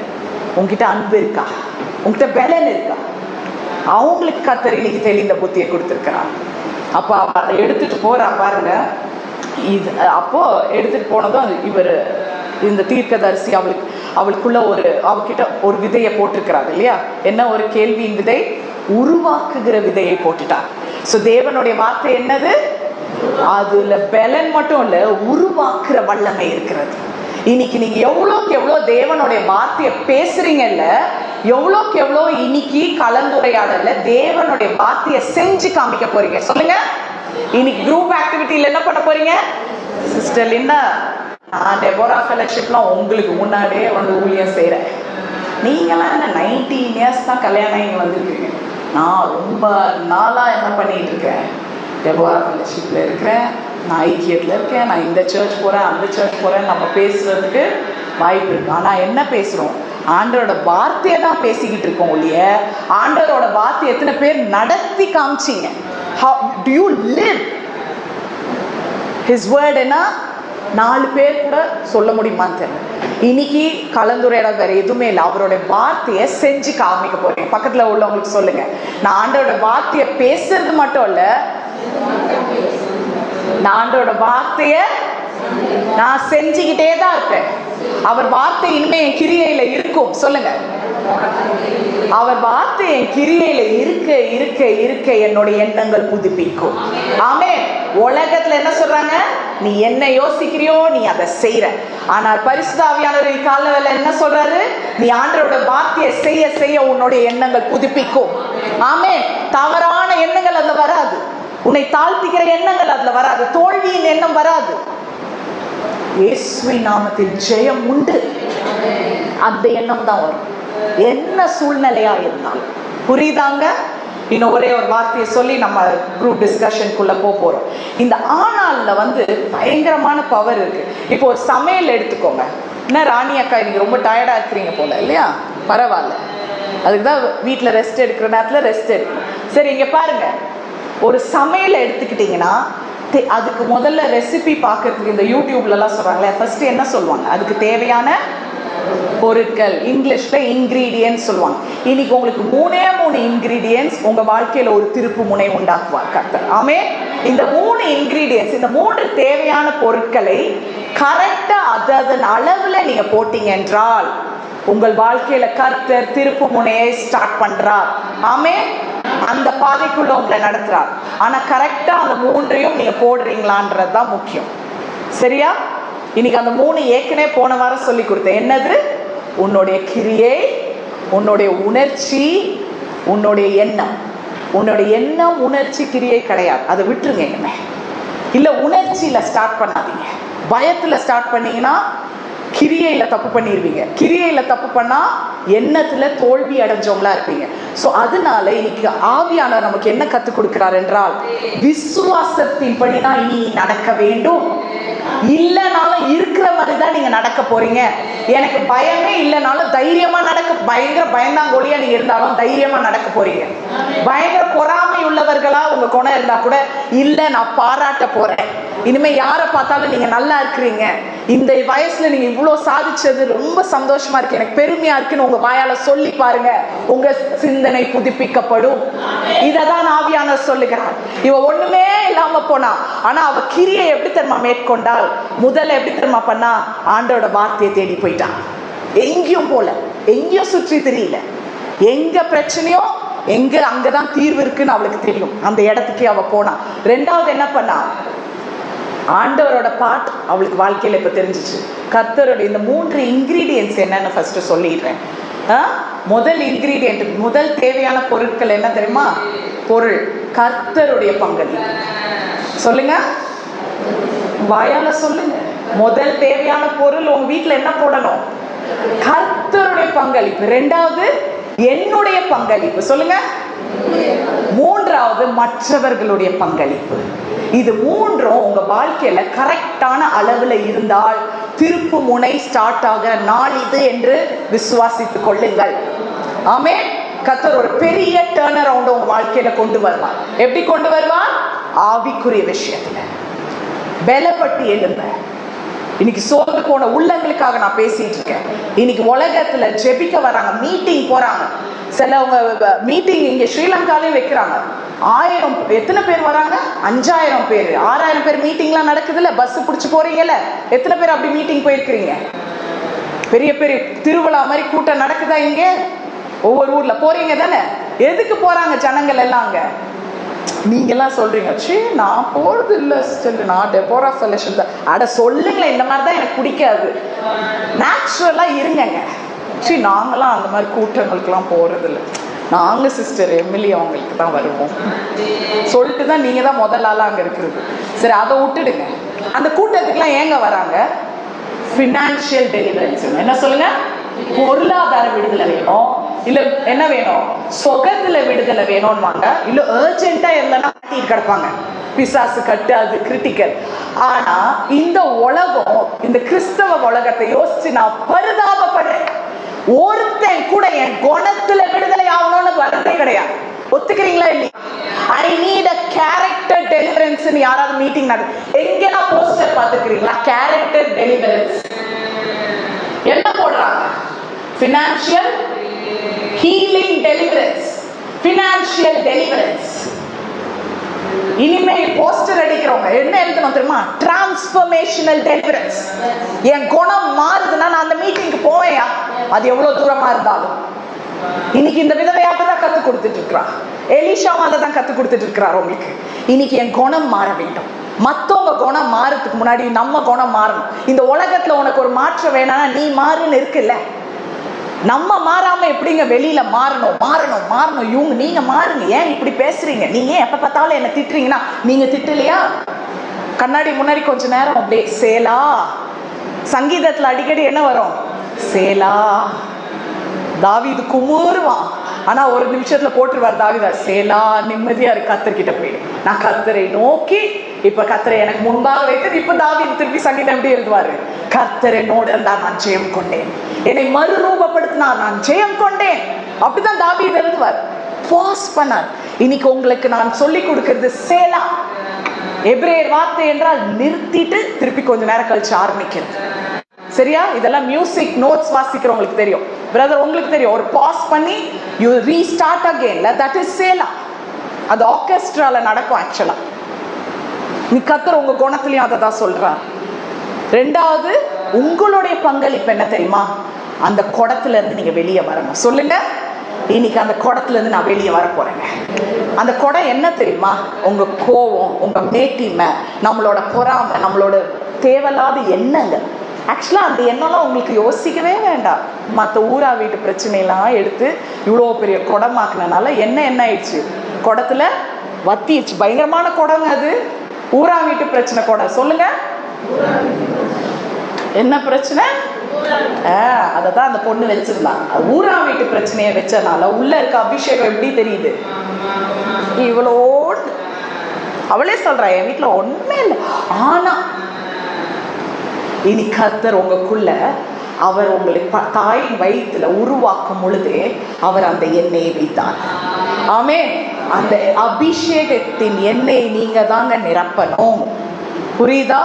உங்ககிட்ட அன்பு இருக்கா? உங்ககிட்ட பலன் இருக்கா? அவங்களுக்கு கர்த்தர் இன்னைக்கு தெளிந்த புத்தியை கொடுத்திருக்கிறார். அப்ப அதை எடுத்துட்டு போறா பாருங்க. இது அப்போ எடுத்துட்டு போனதும் இவர் இந்த தீர்க்கதரிசி அவளுக்குள்ள அவகிட்ட ஒரு விதையை போட்டிருக்கிறாரு இல்லையா? என்ன ஒரு கேள்வியின் விதை? உருவாக்குகிற விதையை போட்டுட்டா. சோ தேவனுடைய வார்த்தை என்னது? அதுல பலன் மட்டும் இல்ல, உருவாக்குற வல்லமை இருக்கிறது. இன்னைக்கு நீங்க எவ்வளோக்கு எவ்வளோ தேவனுடைய வார்த்தையை பேசுறீங்கல்ல, எவ்வளோக்கு எவ்வளோ இன்னைக்கு கலந்துரையாடல தேவனுடைய வார்த்தையை செஞ்சு காமிக்க போறீங்க. சொல்லுங்க, இன்னைக்கு குரூப் ஆக்டிவிட்டியில என்ன பண்ண போறீங்க? சிஸ்டர் லிண்டா, நான் டெபோரா ஃபெலோஷிப்லாம் உங்களுக்கு முன்னாடியே வந்து ஊழியம் செய்கிறேன். நீங்களாம் என்ன 19 years தான் கல்யாணம் இங்கே வந்துருக்கீங்க. நான் ரொம்ப நாளாக என்ன பண்ணிட்டு இருக்கேன்? டெபோரா ஃபெலோஷிப்பில் இருக்கிறேன், நான் ஐக்கியத்தில் இருக்கேன், நான் இந்த சர்ச் போகிறேன், அந்த சர்ச் போகிறேன். நம்ம பேசுறதுக்கு வாய்ப்பு இருக்கு. ஆனால் என்ன பேசுகிறோம்? ஆண்டவரோட வார்த்தையை தான் பேசிக்கிட்டு இருக்கோம் இல்லைய. ஆண்டவரோட வார்த்தை எத்தனை பேர் நடத்தி காமிச்சிங்க? How do you live his word? என்ன 4 பேர் கூட சொல்ல முடியுமான்னு தெரியல. இன்னைக்கு கலந்துரையாட வேற எதுவுமே இல்லை. அவரோட வார்த்தையை செஞ்சு காமிக்க போறீங்க. பக்கத்துல உள்ளவங்களுக்கு சொல்லுங்க, நான் ஆண்டோட வார்த்தையை பேசுறது மட்டும் இல்ல, நான் ஆண்டோட வார்த்தைய நான் செஞ்சுக்கிட்டே தான் இருப்பேன். அவர் வார்த்தை இனிமே என் கிரியையில இருக்கும். சொல்லுங்க, அவர் வார்த்தை என் கிரியையில இருக்க இருக்க இருக்க என்னோட எண்ணங்கள் புதுப்பிக்கும். ஆமென். உலகத்துல என்ன சொல்றாங்க? நீ என்ன யோசிக்கிறியோ நீ அதை செய்யற. ஆனால் பரிசுத்த ஆவியானவர் காலையில என்ன சொல்றாரு? நீ ஆண்டவரோட வார்த்தையை செய்ய செய்ய உன்னுடைய எண்ணங்கள் புதுப்பிக்கும். ஆமென். தவறான எண்ணங்கள் அதுல வராது. உன்னை தாழ்த்திக்கிற எண்ணங்கள் அதுல வராது. தோல்வியின் எண்ணம் வராது. இயேசுவின் நாமத்தில் ஜெயம் உண்டு. அந்த எண்ணம் தான் வரும், என்ன சூழ்நிலையா இருந்தாலும். புரியுதாங்க? இன்னும் ஒரே ஒரு வார்த்தையை சொல்லி நம்ம குரூப் டிஸ்கஷனுக்குள்ள போறோம். இந்த ஆனால்ல வந்து பயங்கரமான பவர் இருக்கு. இப்போ ஒரு சமையல் எடுத்துக்கோங்க. என்ன ராணி அக்கா, நீங்க ரொம்ப டயர்டா இருக்கிறீங்க போல இல்லையா? பரவாயில்ல, அதுக்குதான் வீட்டுல ரெஸ்ட் எடுக்கிற நேரத்துல ரெஸ்ட் எடுக்கணும். சரி, இங்க பாருங்க, ஒரு சமையல் எடுத்துக்கிட்டீங்கன்னா அதுக்கு முதல்ல ரெசிபி பார்க்கறதுக்கு இந்த யூடியூப்லலாம் சொல்றாங்களே, ஃபர்ஸ்ட் என்ன சொல்லுவாங்க? அதுக்கு தேவையான பொருட்கள், இங்கிலீஷ்ல இன்கிரீடியன்ஸ் சொல்லுவாங்க. இன்னைக்கு உங்களுக்கு 3 இன்கிரீடியன்ஸ் உங்க வாழ்க்கையில ஒரு திருப்பு முனை உண்டாக்குவார் கர்த்தர். ஆமென். இந்த 3 இன்கிரீடியன்ஸ், இந்த 3 தேவையான பொருட்களை கரெக்டா அதன் அளவுல நீங்க போட்டீங்க என்றால் உங்கள் வாழ்க்கையில கர்த்தர் திருப்பு முனையை ஸ்டார்ட் பண்றார். ஆமென். அந்த பாதைக்குள்ள உங்களை நடத்துறார். ஆனா கரெக்டா அந்த 3ஐயும் நீங்க போடுறீங்களான்றதுதான் முக்கியம். சரியா? இன்னைக்கு அந்த 3 ஏற்கனவே போன வாரம் சொல்லி கொடுத்தேன். என்னது? உன்னுடைய கிரியை, உன்னுடைய உணர்ச்சி, உன்னுடைய எண்ணம். உன்னுடைய எண்ணம், உணர்ச்சி, கிரியை கிடையாது. அதை விட்டுருங்க. என்ன இல்ல, உணர்ச்சியில ஸ்டார்ட் பண்ணாதீங்க. பயத்துல ஸ்டார்ட் பண்ணீங்கன்னா கிரியையில தப்பு பண்ணிடுவீங்க. கிரியையில தப்பு பண்ணா எண்ணத்துல தோல்வி அடைஞ்சவங்களா இருப்பீங்க. சோ அதனால இன்னைக்கு ஆவியானவர் நமக்கு என்ன கத்துக் கொடுக்கிறார் என்றால், விசுவாசத்தின் படிதான் இனி நடக்க வேண்டும். இல்லைனாலும் இருக்கிற மாதிரிதான் நீங்க நடக்க போறீங்க. எனக்கு பயமே இல்லைனாலும் தைரியமா நடக்க, பயங்கர பயந்தாங்கோலியா நீங்க இருந்தாலும் தைரியமா நடக்க போறீங்க. பயங்கர பொறாமை உள்ளவர்களா உங்க குணம் இருந்தா கூட, இல்ல நான் பாராட்ட போறேன், இனிமே யாரை பார்த்தாலும் நீங்க நல்லா இருக்கிறீங்க, இந்த வயசுல நீங்க இவ்வளவு சாதிச்சது ரொம்ப சந்தோஷமா இருக்கு, எனக்கு பெருமையா இருக்குன்னு உங்க வாயால சொல்லி பாருங்க. உங்க சிந்தனை புதுப்பிக்கப்படும். இததான் ஆவியானவர் சொல்லுகிறார். இவ ஒண்ணுமே இல்லாம போனா, ஆனா அவ கிரியை எப்படி தெரியுமா மேற்கொண்டால்? முதல்ல எப்படி தெரியுமா பண்ணா? ஆண்டோட வார்த்தையை தேடி போயிட்டான். எங்கேயும் போல, எங்கேயும் சுற்றி தெரியல. எங்க பிரச்சனையோ எங்க அங்கதான் தீர்வு இருக்குன்னு அவளுக்கு தெரியும். அந்த இடத்துக்கு அவ போனா. 2வது என்ன பண்ணா? ஆண்டவரோட பாட் அவளுக்கு வாழ்க்கையில இப்ப தெரிஞ்சிச்சு. கர்த்தரோட இந்த 3 இன்கிரீடியன்ஸ் என்னன்னு ஃபர்ஸ்ட் சொல்லிடுறேன். முதல் இன்கிரீடியன்ட், முதல் தேவையான பொருட்கள் என்ன தெரியுமா? பொருள் கர்த்தருடைய பங்களிப்பு. சொல்லுங்க, வாயால சொல்லுங்க. முதல் தேவையான பொருள் உங்க வீட்டுல என்ன போடணும்? கர்த்தருடைய பங்களிப்பு. 2வது என்னுடைய பங்களிப்பு. சொல்லுங்க. 3வது மற்றவர்களுடைய பங்களிப்பு. இது மூன்றும் உங்க வாழ்க்கையில கரெக்டான அளவுல இருந்தால் திருப்பு முனை ஸ்டார்ட் ஆகிற நாள் இது என்று விசுவாசித்துக் கொள்ளுங்கள். ஆமென். கர்த்தர் ஒரு பெரிய டர்ன் அரவுண்ட் உங்க வாழ்க்கையில கொண்டு வருவார். எப்படி கொண்டு வருவார்? ஆவிக்குரிய விஷயத்துல பலப்பட்டு எழுங்க. இன்னைக்கு சோர்ந்து போன உள்ளங்களுக்காக நான் பேசிட்டு இருக்கேன். இன்னைக்கு உலகத்துல ஜெபிக்க வராங்க, மீட்டிங் போறாங்க. சிலவங்க மீட்டிங் இங்க ஸ்ரீலங்காலையும் வைக்கிறாங்க. 1000 எத்தனை பேர் வராங்க? 5000 பேர் 6000 பேர் மீட்டிங்லாம் நடக்குதுல்ல. பஸ் பிடிச்சு போறீங்கல்ல, எத்தனை பேர் அப்படி மீட்டிங் போயிருக்கிறீங்க? பெரிய பெரிய திருவிழா மாதிரி கூட்டம் நடக்குதா இங்க? ஒவ்வொரு ஊர்ல போறீங்க தானே? எதுக்கு போறாங்க ஜனங்கள் எல்லாம் அங்க? நீங்க எல்லாம் சொல்றீங்க, சீ நான் போறது இல்ல சிஸ்டர், நான் டெபோரா ஃபெலோஷிப் தான். அட சொல்லுங்களேன், இந்த மாதிரி தான் எனக்கு பிடிக்காது. நேச்சுரலா இருங்கங்க. சீ நாங்களாம் அந்த மாதிரி கூட்டங்களுக்குலாம் போறது இல்லை, நாங்க சிஸ்டர் எம்எல்ஏ அவங்களுக்கு தான் வருவோம் சொல்லிட்டு தான் நீங்க தான் முதல் ஆளா அங்க இருக்கிறது. சரி அதை விட்டுடுங்க. அந்த கூட்டத்துக்குலாம் ஏங்க வராங்க? Financial deliverance. என்ன சொல்லுங்க? பொருளாதார விடுதலை வேணும், இல்ல என்ன வேணும்? சொகத்துல விடுதலை வேணும்வாங்க. இல்ல அர்ஜென்ட்டா இல்லைன்னா கிடப்பாங்க. பிசாசு கட்டு, அது கிரிட்டிக்கல். ஆனா இந்த உலகம், இந்த கிறிஸ்தவ உலகத்தை யோசிச்சு நான் பரிதாபப்படுறேன். ஒருத்தன் கூட என் குணத்துல விடுதலை ஆகணும்னு வரதே கிடையாது. ஒத்துக்கிறீங்களா இல்லையா? I need a character deliverance. யாராவது மீட்டிங் எங்கன்னா போஸ்டர் பார்த்துக்கிறீங்களா? கேரக்டர் டெலிவரன்ஸ் என்ன போடுறாங்க? Financial healing deliverance, financial deliverance. இனிமேல் போஸ்டர் அடிக்கிறவங்க என்ன எழுதணும் தெரியுமா? Transformational deliverance. என் குணம் மாறுதுன்னா நான் அந்த மீட்டிங்க்கு போவேயா, அது எவ்வளவு தூரமா இருந்தாலும். இன்னைக்கு இந்த விதவையாக தான் கத்து கொடுத்துட்டு இருக்கிறான். எலிஷாவும் அதை தான் கத்து கொடுத்துட்டு இருக்கிறார் உங்களுக்கு. இன்னைக்கு என் குணம் மாற வேண்டும். மத்தவங்க குணம் மாறதுக்கு முன்னாடி நம்ம குணம் மாறணும். இந்த உலகத்துல உனக்கு ஒரு மாற்றம் வேணாம்னா நீ மாறுன்னு இருக்குல்ல. நம்ம மாறாம எப்படிங்க வெளியில மாறணும்? மாறணும் மாறணும். இவங்க நீங்க மாறுங்க. ஏன் இப்படி பேசுறீங்க? நீங்க எப்ப பார்த்தாலும் என்ன திட்டுறீங்கன்னா, நீங்க திட்டலையா? கண்ணாடி முன்னாடி கொஞ்ச நேரம் அப்படியே சேலா. சங்கீதத்துல அடிக்கடி என்ன வரும்? சேலா. தாவீது குமுறுவான், ஆனா ஒரு நிமிஷத்துல போட்டுருவார் தாவீதா, சேலா நிம்மதியா இருக்கு, கர்த்தர்கிட்ட போயிடு. நான் கர்த்தரை நோக்கி, இப்ப கர்த்தரை எனக்கு முன்பாக வைத்து, இப்ப தாவீது திருப்பி சங்கீதம் எப்படி எழுதுவாரு? கர்த்தரை நோடு இருந்தா நான் ஜெயம் கொண்டேன், என்னை மறுரூபப்படுத்தினா நான் ஜெயம் கொண்டேன். அப்படிதான் தாவீது எழுதுவார். பாஸ் பண்ணார். இன்னைக்கு உங்களுக்கு நான் சொல்லி கொடுக்கிறது சேலா. எபிரேயர் வார்த்தை என்றால் நிறுத்திட்டு திருப்பி கொஞ்ச நேரம் கழிச்சு ஆரம்பிக்கிறது. சரியா? இதெல்லாம் மியூசிக் நோட்ஸ் வாசிக்கிறவங்களுக்கு தெரியும். பிரதர் உங்களுக்கு தெரியும், ஒரு பாஸ் பண்ணி யூ ரீஸ்டார்ட் அகைன்ல, தட் இஸ் சேலா. அது ஆர்கெஸ்ட்ரால நடக்கும். ஆக்சுவலா நீ கர்த்தர் உங்க குணத்திலையும் அதை தான் சொல்றார். ரெண்டாவது, உங்களுடைய பங்களிப்பு என்ன தெரியுமா? அந்த குடத்துல இருந்து நீங்க வெளியே வரணும். சொல்லுங்க, இன்னைக்கு அந்த குடத்துல இருந்து நான் வெளியே வர போறேங்க. அந்த குடம் என்ன தெரியுமா? உங்க கோவம், உங்க மேட்டிமை, நம்மளோட பொறாமை, நம்மளோட தேவையில்லாத எண்ணங்கள். ஆக்சுவலா அந்த எண்ணம்லாம் உங்களுக்கு யோசிக்கவே வேண்டாம். மற்ற ஊரா வீட்டு பிரச்சனையெல்லாம் எடுத்து இவ்வளோ பெரிய குடமாக்குனனால என்ன ஆயிடுச்சு? குடத்துல வத்திடுச்சு. பயங்கரமான குடங்க அது. ஊரா வீட்டு பிரச்சனை குடம். சொல்லுங்க, என்ன பிரச்சனை? அததான் அந்த பொண்ணு வச்சிருந்தான். ஊரா வீட்டு பிரச்சனையை வச்சனால உள்ள இருக்க அபிஷேகம் எப்படி தெரியுது? இவ்வளோ அவளே சொல்றா, என் வீட்டுல ஒண்ணுமே இல்லை. ஆனா இனி கர்த்தர் உங்களுக்குள்ள, அவர் உங்களை தாயின் வயிற்றுல உருவாக்கும் பொழுதே அவர் அந்த எண்ணெயை வைத்தார். ஆமென். அந்த அபிஷேகத்தின் எண்ணெய் நீங்க தாங்க நிரப்பணும். புரியுதா?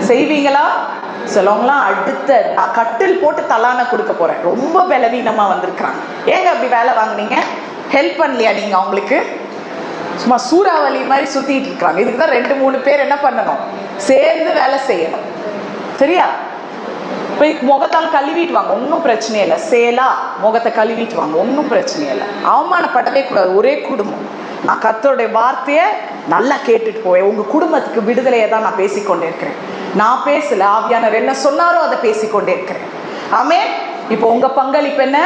செய்வீங்களா? சிலவங்களாம் அடுத்த கட்டில் போட்டு தலான கொடுக்க போறேன், ரொம்ப பலவீனமா வந்திருக்கிறாங்க. ஏங்க அப்படி வேலை வாங்குனீங்க? ஹெல்ப் பண்ணலையா நீங்க அவங்களுக்கு? சும்மா சூறாவளி மாதிரி சுத்திட்டு இருக்காங்க. இதுக்குதான் 2-3 பேர் என்ன பண்ணணும்? சேர்ந்து வேலை செய்யணும். சரியா? போய் முகத்தால் கழுவிட்டு வாங்க, ஒன்றும் பிரச்சனை இல்லை. சேலா, முகத்தை கழுவிட்டு வாங்க, ஒன்றும் பிரச்சனை இல்லை. அவமானப்படவே கூடாது. ஒரே குடும்பம். நான் கர்த்தருடைய வார்த்தையை நல்லா கேட்டுட்டு போவேன். உங்க குடும்பத்துக்கு விடுதலையை தான் நான் பேசிக்கொண்டே இருக்கிறேன். நான் பேசல, ஆவியானவர் என்ன சொன்னாரோ அதை பேசிக்கொண்டே இருக்கிறேன். ஆமென். இப்போ உங்க பங்களிப்பு என்ன?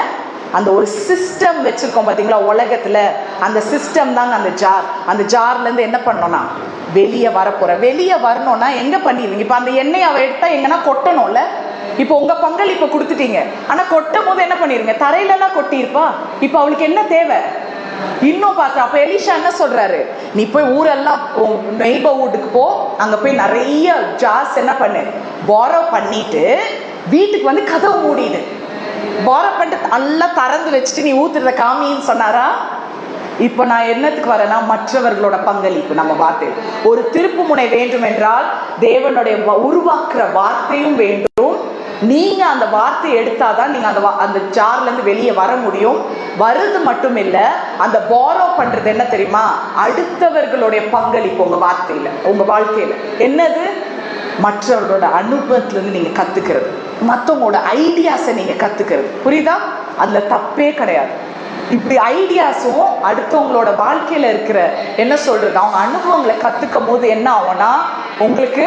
அந்த ஒரு சிஸ்டம் வச்சிருக்கோம் பாத்தீங்களா உலகத்துல, அந்த சிஸ்டம் தாங்க அந்த ஜார். அந்த ஜார்ல இருந்து என்ன பண்ணணும்னா வெளியே வரப்போற. வெளியே வரணும்னா எங்க பண்ணிடுவீங்க? இப்ப அந்த எண்ணெய் அவ எடுத்தா எங்கன்னா கொட்டணும்ல. இப்போ உங்க பங்களிப்பை கொடுத்துட்டீங்க, ஆனா கொட்டும் போது என்ன பண்ணிருங்க? தரையில எல்லாம் கொட்டியிருப்பா. இப்ப அவளுக்கு என்ன தேவை? இன்னும் பார்த்து அப்ப எலிஷா என்ன சொல்றாரு, நீ போய் ஊரெல்லாம் நெய்பர்ஹுட்டுக்கு போ, அங்க போய் நிறைய ஜார்ஸ் என்ன பண்ணு, பாரோ பண்ணிட்டு வீட்டுக்கு வந்து கதவு மூடிடு, பாரோ பண்ணிட்டு நல்லா திறந்து வச்சுட்டு நீ ஊத்துறத காமின்னு சொன்னாரா? இப்ப நான் என்னத்துக்கு வரேன்னா, மற்றவர்களோட பங்களிப்பு. நம்ம வார்த்தை ஒரு திருப்பு முனை வேண்டும் என்றால் தேவனுடைய உருவாக்குற வார்த்தையும் வேண்டும். நீங்க அந்த வார்த்தையை எடுத்தாதான் நீங்க அந்த ஜார்ல இருந்து வெளியே வர முடியும். வருது மட்டும் இல்ல, அந்த பாரோ பண்றது என்ன தெரியுமா, அடுத்தவர்களுடைய பங்களிப்பு உங்க வார்த்தையில, உங்க வாழ்க்கையில. என்னது? மற்றவர்களோட அனுபவத்துல இருந்து நீங்க கத்துக்கிறது, மற்றவங்களோட ஐடியாஸை நீங்க கத்துக்கிறது. புரியுதா? அதுல தப்பே கிடையாது. இப்படி ஐடியாஸும் அடுத்தவங்களோட வாழ்க்கையில இருக்கிற என்ன சொல்றது, அவங்க அனுபவங்களை கத்துக்கும் போது என்ன ஆகும்னா, உங்களுக்கு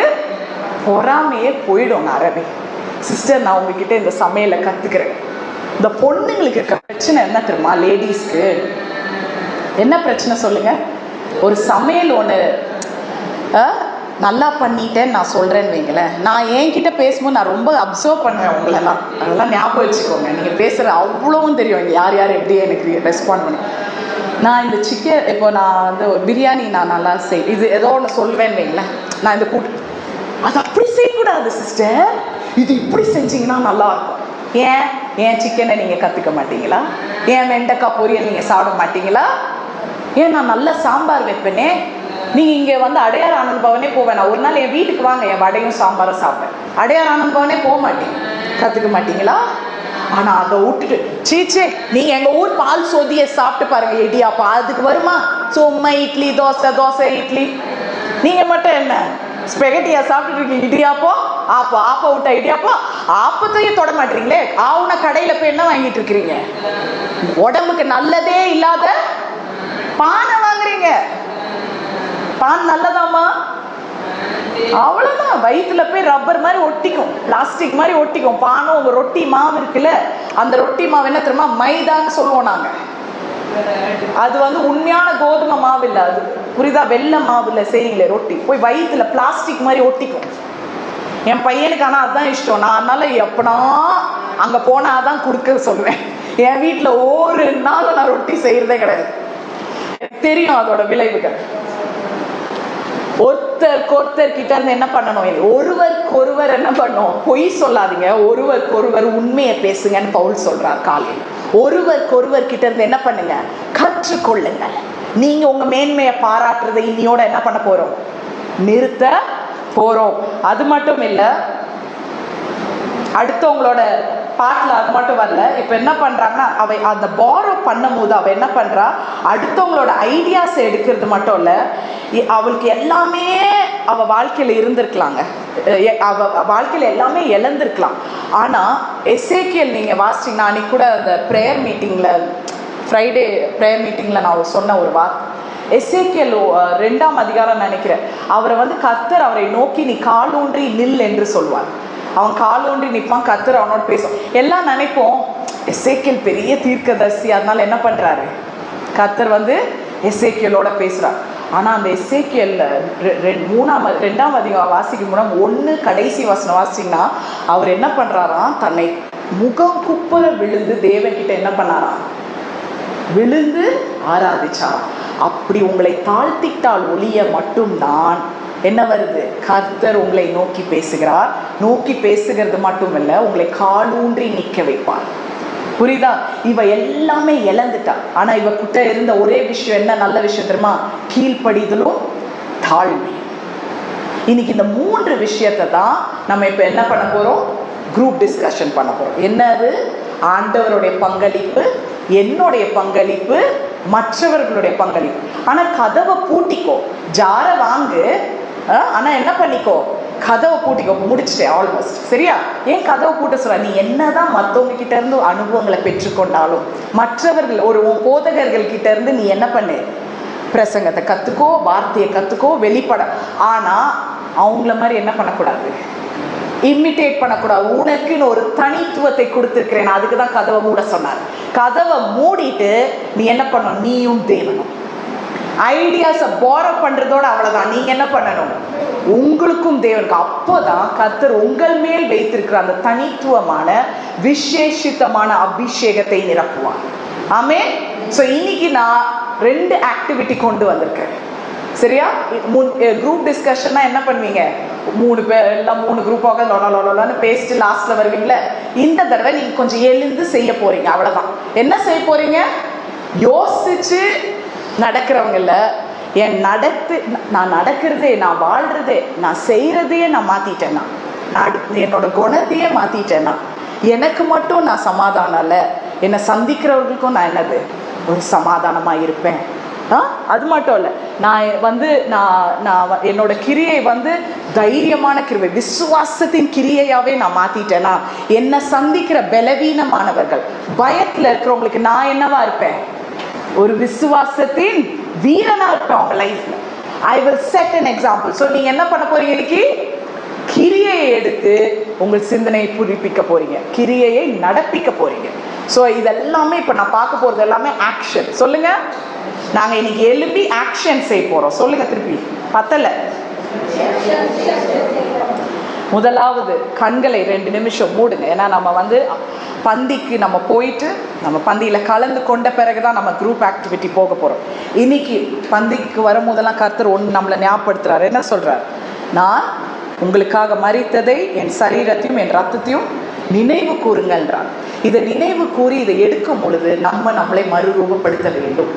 பொறாமையே போயிடும். அரபி சிஸ்டர், நான் உங்ககிட்ட இந்த சமையலை கத்துக்கிறேன். இந்த பொண்ணுங்களுக்கு இருக்க பிரச்சனை என்ன தெரியுமா, லேடிஸ்க்கு என்ன பிரச்சனை சொல்லுங்க? ஒரு சமையல் ஒன்று நல்லா பண்ணிட்டேன்னு நான் சொல்றேன்னு வைங்களேன், நான் என்கிட்ட பேசும்போது நான் ரொம்ப அப்சர்வ் பண்ணுவேன் உங்களெல்லாம். அதெல்லாம் ஞாபகம் வச்சுக்கோங்க. நீங்க பேசுற அவ்வளவும் தெரியும் யார் யார் எப்படி எனக்கு ரெஸ்பாண்ட் பண்ணி. நான் இந்த சிக்கன் இப்போ நான் வந்து பிரியாணி நான் நல்லா இது ஏதோ ஒன்று சொல்வேன்னு வைங்களேன், நான் இந்த கூட்டு அது அப்படி செய்யக்கூடாது சிஸ்டர், இது இப்படி செஞ்சீங்கன்னா நல்லா இருக்கும். ஏன் சிக்கனை நீங்க கத்துக்க மாட்டீங்களா? ஏன் வெண்டைக்காய் பொரியல் நீங்க சாப்பிட மாட்டீங்களா? ஏன் நான் நல்ல சாம்பார் வைப்பேனே, நீங்க இங்க வந்து அடையார் ஆனந்த் பவனே போவேன். ஒரு நாள் என் வீட்டுக்கு வாங்க, என் வடையும் சாம்பாரும் சாப்பிட்டேன். அடையார் ஆனந்த் பவனே போக மாட்டீங்க, கத்துக்க மாட்டீங்களா? ஆனா அதை விட்டுட்டு சீச்சே நீங்க எங்க ஊர் பால் சோதியை சாப்பிட்டு பாருங்க, இடியாப்பா அதுக்கு வருமா? சும்மா இட்லி தோசை, தோசை இட்லி. நீங்க மட்டும் என்ன ஸ்பெகட்டியா சாப்பிட்டு இருக்கீங்க? இடியாப்போ ஆப்பா விட்டா இடியாப்போ, ஆப்பத்தையும் தொட மாட்டீங்களே. ஆவுன கடையில போய் என்ன வாங்கிட்டு இருக்கிறீங்க? உடம்புக்கு நல்லதே இல்லாத பானை வாங்குறீங்க. பான் நல்லதாமா? அவ்வளவுதான், வயிற்றுல போய் ரப்பர் மாதிரி ஒட்டிக்கும், பிளாஸ்டிக் மாதிரி ஒட்டிக்கும். பானும் உங்க ரொட்டி மாவு இருக்குல்ல, அந்த ரொட்டி மாவு என்ன தெரியுமா, மைதான்னு சொல்லுவோம் நாங்க. அது வந்து உண்மையான கோதுமை மாவு இல்லை, அது புரியுதா, வெள்ளை மாவுல செய்யுங்களே ரொட்டி, போய் வயிற்றுல பிளாஸ்டிக் மாதிரி ஒட்டிக்கும். என் பையனுக்கு ஆனால் அதுதான் இஷ்டம். நான் அதனால எப்பனா அங்கே போனால் தான் கொடுக்க சொல்லுவேன். என் வீட்டில் ஒரு நாளும் நான் ரொட்டி செய்யறதே கிடையாது. தெரியும் அதோட விளைவுகள். ஒருத்தர் கிட்ட இருந்து என்ன பண்ணணும், ஒருவருக்கொருவர் என்ன பண்ணணும், பொய் சொல்லாதீங்க, ஒருவருக்கொருவர் உண்மையை பேசுங்கன்னு பவுல் சொல்றார் காலையில். ஒருவருக்கொருவர் கிட்ட இருந்து என்ன பண்ணுங்க, கற்றுக்கொள்ளுங்க. நீங்க உங்க மேன்மையை பாராட்டுறதை இன்னையோட என்ன பண்ண போறோம், நிறுத்த போறோம். அது மட்டும் இல்ல, அடுத்தவங்களோட பாட்டில் அது மட்டும் வரல. இப்ப என்ன பண்றாங்கன்னா, அவ அந்த பாரோ பண்ணும் போது அவ என்ன பண்றா, அடுத்தவங்களோட ஐடியாஸ் எடுக்கிறது மட்டும் இல்ல, அவளுக்கு எல்லாமே அவ வாழ்க்கையில இருந்திருக்கலாங்க, அவ வாழ்க்கையில எல்லாமே இழந்திருக்கலாம். ஆனா எசேக்கியேல் நீங்க வாசிச்சீங்கன்னா, அன்னைக்கு கூட அந்த ப்ரேயர் மீட்டிங்ல, ஃப்ரைடே ப்ரேயர் மீட்டிங்ல நான் சொன்ன ஒரு வார்த்தை, எசேக்கியேல் 2ஆம் அதிகாரம் நினைக்கிறேன், அவரை வந்து கர்த்தர் அவரை நோக்கி நீ காலூன்றி நில் என்று சொல்வார். அவன் காலூன்றி நிற்பான், கர்த்தர் அவனோட பேசும். எல்லாம் நினைப்போம் எசேக்கியேல் பெரிய தீர்க்கதரிசி, அதனால என்ன பண்றாரு, கர்த்தர் வந்து எசேக்கியேலோட பேசுறார். ஆனா அந்த எசேக்கியேல் 2ஆம் அதிகாரம் வாசிக்கும் மூலம் 1 கடைசி வசனம் வாசிங்கன்னா, அவர் என்ன பண்றாராம், தன்னை முகம் குப்புற விழுந்து தேவன்கிட்ட என்ன பண்ணாராம், விழுந்து ஆராதிச்சார். அப்படி உங்களை தாழ்த்திட்டால் ஒளிய மட்டும்தான் என்ன வருது, கர்த்தர் உங்களை நோக்கி பேசுகிறார். நோக்கி பேசுகிறது மட்டுமல்ல, உங்களை காலூன்றி நிற்க வைப்பார். புரியுதா? இவ எல்லாமே இழந்துட்டா. ஆனா இவ கிட்ட இருந்த ஒரே விஷயம் என்ன, நல்ல விஷயம் தெரியுமா, கீழ்ப்படிதலும் தாழ்மை. இன்னைக்கு இந்த 3 விஷயத்தை தான் நம்ம இப்ப என்ன பண்ண போறோம், குரூப் டிஸ்கஷன் பண்ண போறோம். என்னது, ஆண்டவருடைய பங்களிப்பு, என்னுடைய பங்களிப்பு, மற்றவர்களுடைய பங்களிப்பு. ஆனா கதவை பூட்டிக்கோ, ஜார வாங்கு, ஆனா என்ன பண்ணிக்கோ, கதவை பூட்டிக்கோ. முடிச்சுட்டேன் ஆல்மோஸ்ட், சரியா? ஏன் கதவை பூட்ட சொல்ல, நீ என்னதான் மற்றவங்க கிட்ட இருந்து அனுபவங்களை பெற்றுக்கொண்டாலும், மற்றவர்கள் ஒரு போதகர்கள் கிட்ட இருந்து நீ என்ன பண்ணு, பிரசங்கத்தை கத்துக்கோ, வார்த்தையை கத்துக்கோ, வெளிப்பட. ஆனா அவங்கள மாதிரி என்ன பண்ணக்கூடாது, இமிட்டேட் பண்ணக்கூடாது. உனக்குன்னு ஒரு தனித்துவத்தை கொடுத்துருக்கிறேன், அதுக்கு தான் கதவை மூட சொன்னார். கதவை மூடிட்டு நீ என்ன பண்ணணும், நீயும் தேவனும் ஐடியாஸை பாரோ பண்றதோட அவ்வளவுதான். நீங்க என்ன பண்ணணும், உங்களுக்கும் தேவனுக்கு. அப்போதான் கர்த்தர் உங்கள் மேல் வைத்திருக்கிற அந்த தனித்துவமான விசேஷித்தமான அபிஷேகத்தை நிரப்புவார். ஆமென். ஸோ இன்னைக்கு நான் 2 ஆக்டிவிட்டி கொண்டு வந்திருக்கேன். சரியா? குரூப் டிஸ்கஷன்னா என்ன பண்ணுவீங்க? 3 பேர் எல்லாம் 3 குரூப்பாக லொலான்னு பேசிட்டு லாஸ்ட்ல வருவீங்களே. இந்த தடவை நீங்க கொஞ்சம் எழுந்து செய்ய போறீங்க. அவ்வளவுதான். என்ன செய்ய போறீங்க? யோசிச்சு நடக்கிறவங்கள நான் நடக்கிறதே, நான் வாழ்றதே, நான் செய்யறதையே நான் மாத்திட்டேன்னா, என்னோட குணத்தையே மாத்திட்டேன்னா, எனக்கு மட்டும் நான் சமாதானம் இல்லை, என்னை சந்திக்கிறவர்களுக்கும் நான் என்னது ஒரு சமாதானமா இருப்பேன். அது மட்டும் இல்லை, நான் என்னோட கிரியை தைரியமான கிரியை, விசுவாசத்தின் கிரியையாவே நான் மாத்திட்டேன்னா, என்னை சந்திக்கிற பலவீனமானவர்கள், பயத்துல இருக்கிறவங்களுக்கு நான் என்னவா இருப்பேன்? ஒரு விசுவாசத்தின் வீரனா இருப்பேன் அவங்க லைஃப்ல. I will set an example. So நீங்க என்ன பண்ண போறீங்க? இன்னைக்கு கிரியையை எடுத்து உங்கள் சிந்தனையை புதுப்பிக்க போறீங்க, கிரியையை நடப்பிக்க போறீங்க. ஸோ இதெல்லாமே இப்போ நான் பார்க்க போறது எல்லாமே ஆக்ஷன். சொல்லுங்க, நாங்க இன்னைக்கு எழுப்பி ஆக்ஷன் செய்ய போறோம். சொல்லுங்க திருப்பி. பத்தல. முதலாவது கண்களை 2 நிமிஷம் மூடுங்க. ஏன்னா நம்ம பந்திக்கு நம்ம போயிட்டு நம்ம பந்தியில் கலந்து கொண்ட பிறகுதான் நம்ம குரூப் ஆக்டிவிட்டி போக போகிறோம். இன்னைக்கு பந்திக்கு வரும்போதெல்லாம் கர்த்தர் ஒன்று நம்மளை ஞாபகப்படுத்துறாரு. என்ன சொல்றார்? நான் உங்களுக்காக மரித்ததை, என் சரீரத்தையும் என் ரத்தத்தையும் நினைவு கூறுங்கன்றார். இதை நினைவு கூறி இதை எடுக்கும் பொழுது நம்மளை மறுரூபப்படுத்த வேண்டும்.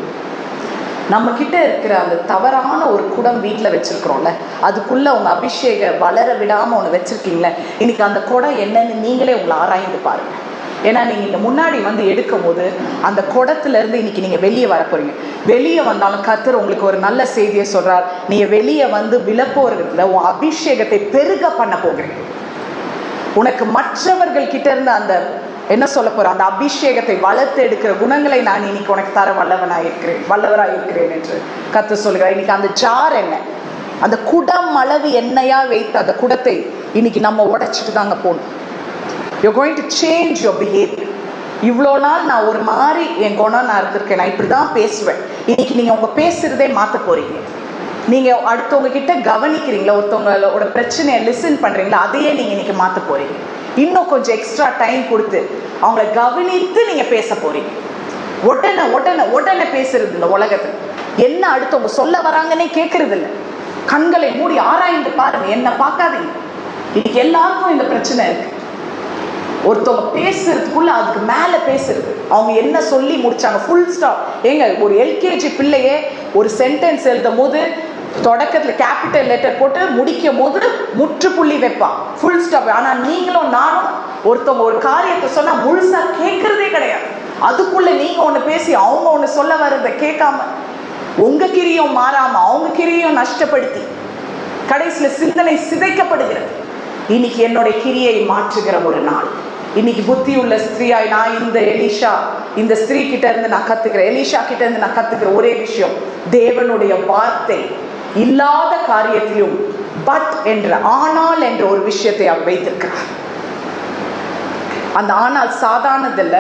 நம்ம கிட்ட இருக்கிற அந்த தவறான ஒரு குடம் வீட்டில் வச்சிருக்கிறோம்ல, அதுக்குள்ள உங்க அபிஷேக வளர விடாம ஒன்று வச்சிருக்கீங்களே, இன்னைக்கு அந்த குடம் என்னன்னு நீங்களே உங்களை ஆராய்ந்து பாருங்க. ஏன்னா நீங்க இந்த முன்னாடி எடுக்கும் போது அந்த குடத்துல இருந்து இன்னைக்கு நீங்க வெளியே வர போறீங்க. வெளியே வந்தாலும் கர்த்தர் உங்களுக்கு ஒரு நல்ல செய்தியை சொல்றார். நீங்க வெளியே விழப்போறதுல உன் அபிஷேகத்தை பெருக பண்ண போகிறீங்க. உனக்கு மற்றவர்கள் கிட்ட இருந்து அந்த என்ன சொல்ல போற அந்த அபிஷேகத்தை வளர்த்து எடுக்கிற குணங்களை நான் இன்னைக்கு உனக்கு தர வல்லவராயிருக்கிறேன் என்று கர்த்தர் சொல்கிறார். இன்னைக்கு அந்த ஜார் என்ன, அந்த குடம் அளவு எண்ணெயா வைத்து அந்த குடத்தை இன்னைக்கு நம்ம உடைச்சிட்டு தாங்க போகணும். You're going to change your behavior. இவ்வளோ நாள் நான் ஒரு மாதிரி என் குணம் நான் இருந்திருக்கேன், நான் இப்படிதான் பேசுவேன். இன்னைக்கு நீங்க உங்க பேசுறதே மாத்த போறீங்க. நீங்க அடுத்தவங்க கிட்ட கவனிக்கிறீங்களா, ஒருத்தவங்களோட பிரச்சனையை லிசன் பண்றீங்களா, அதையே நீங்க இன்னைக்கு மாத்த போறீங்க. இன்னும் கொஞ்சம் எக்ஸ்ட்ரா டைம் கொடுத்து அவங்கள கவனித்து நீங்க பேச போறீங்க. உடனே பேசுறது இந்த உலகத்துல என்ன அடுத்தவங்க சொல்ல வராங்கன்னே கேட்கறது இல்லை. கண்களை மூடி ஆராய்ந்து பாருங்க, என்ன பார்க்காதீங்க. இன்னைக்கு எல்லாருக்கும் இந்த பிரச்சனை இருக்கு. ஒருத்தவங்க பேசுறதுக்குள்ள அதுக்கு மேல பேசுறது, அவங்க என்ன சொல்லி முடிச்சாங்க ஃபுல் ஸ்டாப். ஏங்க, ஒரு எல்கேஜி பிள்ளையே ஒரு சென்டென்ஸ் எழுதும் போது தொடக்கத்துல கேபிட்டல் லெட்டர் போட்டு முடிக்கும் போது முற்றுப்புள்ளி வைப்பான், ஃபுல் ஸ்டாப். ஆனா நீங்களும் நானும் ஒருத்தவங்க ஒரு காரியத்தை சொன்னா முழுசா கேட்கறதே கிடையாது. அதுக்குள்ள நீங்க ஒண்ணு பேசி அவங்க ஒண்ணு சொல்ல வர்றத கேட்காம உங்க கிரியும் மாறாம அவங்க கிரியும் நஷ்டப்படுத்தி கடைசியில சிந்தனை சிதைக்கப்படுகிறது. இன்னைக்கு என்னுடைய கிரியை மாற்றுகிற ஒரு நாள். இன்னைக்கு புத்தி உள்ள ஸ்திரீயாய் நான் இந்த ஸ்திரீ கிட்ட இருந்து நான் கத்துக்கிறேன், எலிஷா கிட்ட இருந்து நான் கத்துக்கிற ஒரே விஷயம், தேவனுடைய வார்த்தை இல்லாத காரியத்திலும் பட் என்ற ஆனால் என்ற ஒரு விஷயத்தை அவர் வைத்திருக்கிறார். அந்த ஆனால் சாதாரணதில்ல,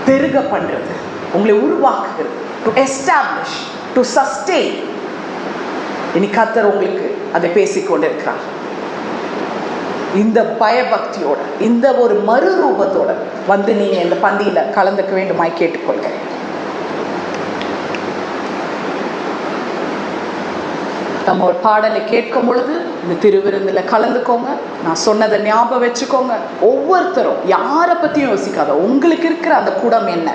பெருக பண்றது, உங்களை உருவாக்குகிறது, டு எஸ்டாப்ளிஷ், டு சஸ்டெயின். இனி கர்த்தர் உங்களுக்கு அதை பேசிக்கொண்டிருக்கிறார். இந்த பயபக்தியோட, இந்த ஒரு மறுரூபத்தோட நீங்க இந்த பந்தியில கலந்துக்க வேண்டுமாய் கேட்டுக்கொள்கிறேன். நம்ம ஒரு பாடலை கேட்கும் பொழுது இந்த திருவிருந்துல கலந்துக்கோங்க. நான் சொன்னதை ஞாபகம் வச்சுக்கோங்க. ஒவ்வொருத்தரும் யாரை பத்தியும் யோசிக்காத, உங்களுக்கு இருக்கிற அந்த குடம் என்ன,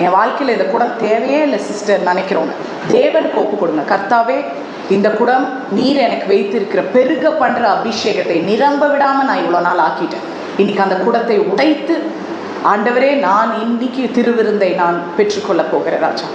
என் வாழ்க்கையில இந்த குடம் தேவையே இல்லை சிஸ்டர் நினைக்கிறோங்க, தேவனுக்கு ஒப்பு கொடுங்க. கர்த்தாவே, இந்த குடம் நீர் எனக்கு வைத்திருக்கிற பெருக பண்ற அபிஷேகத்தை நிரம்ப விடாம நான் இவ்வளவு நாள் ஆக்கிட்டேன். இன்னைக்கு அந்த குடத்தை உடைத்து, ஆண்டவரே, நான் இன்னைக்கு திருவிருந்தை நான் பெற்றுக்கொள்ள போகிறேன் ராஜா.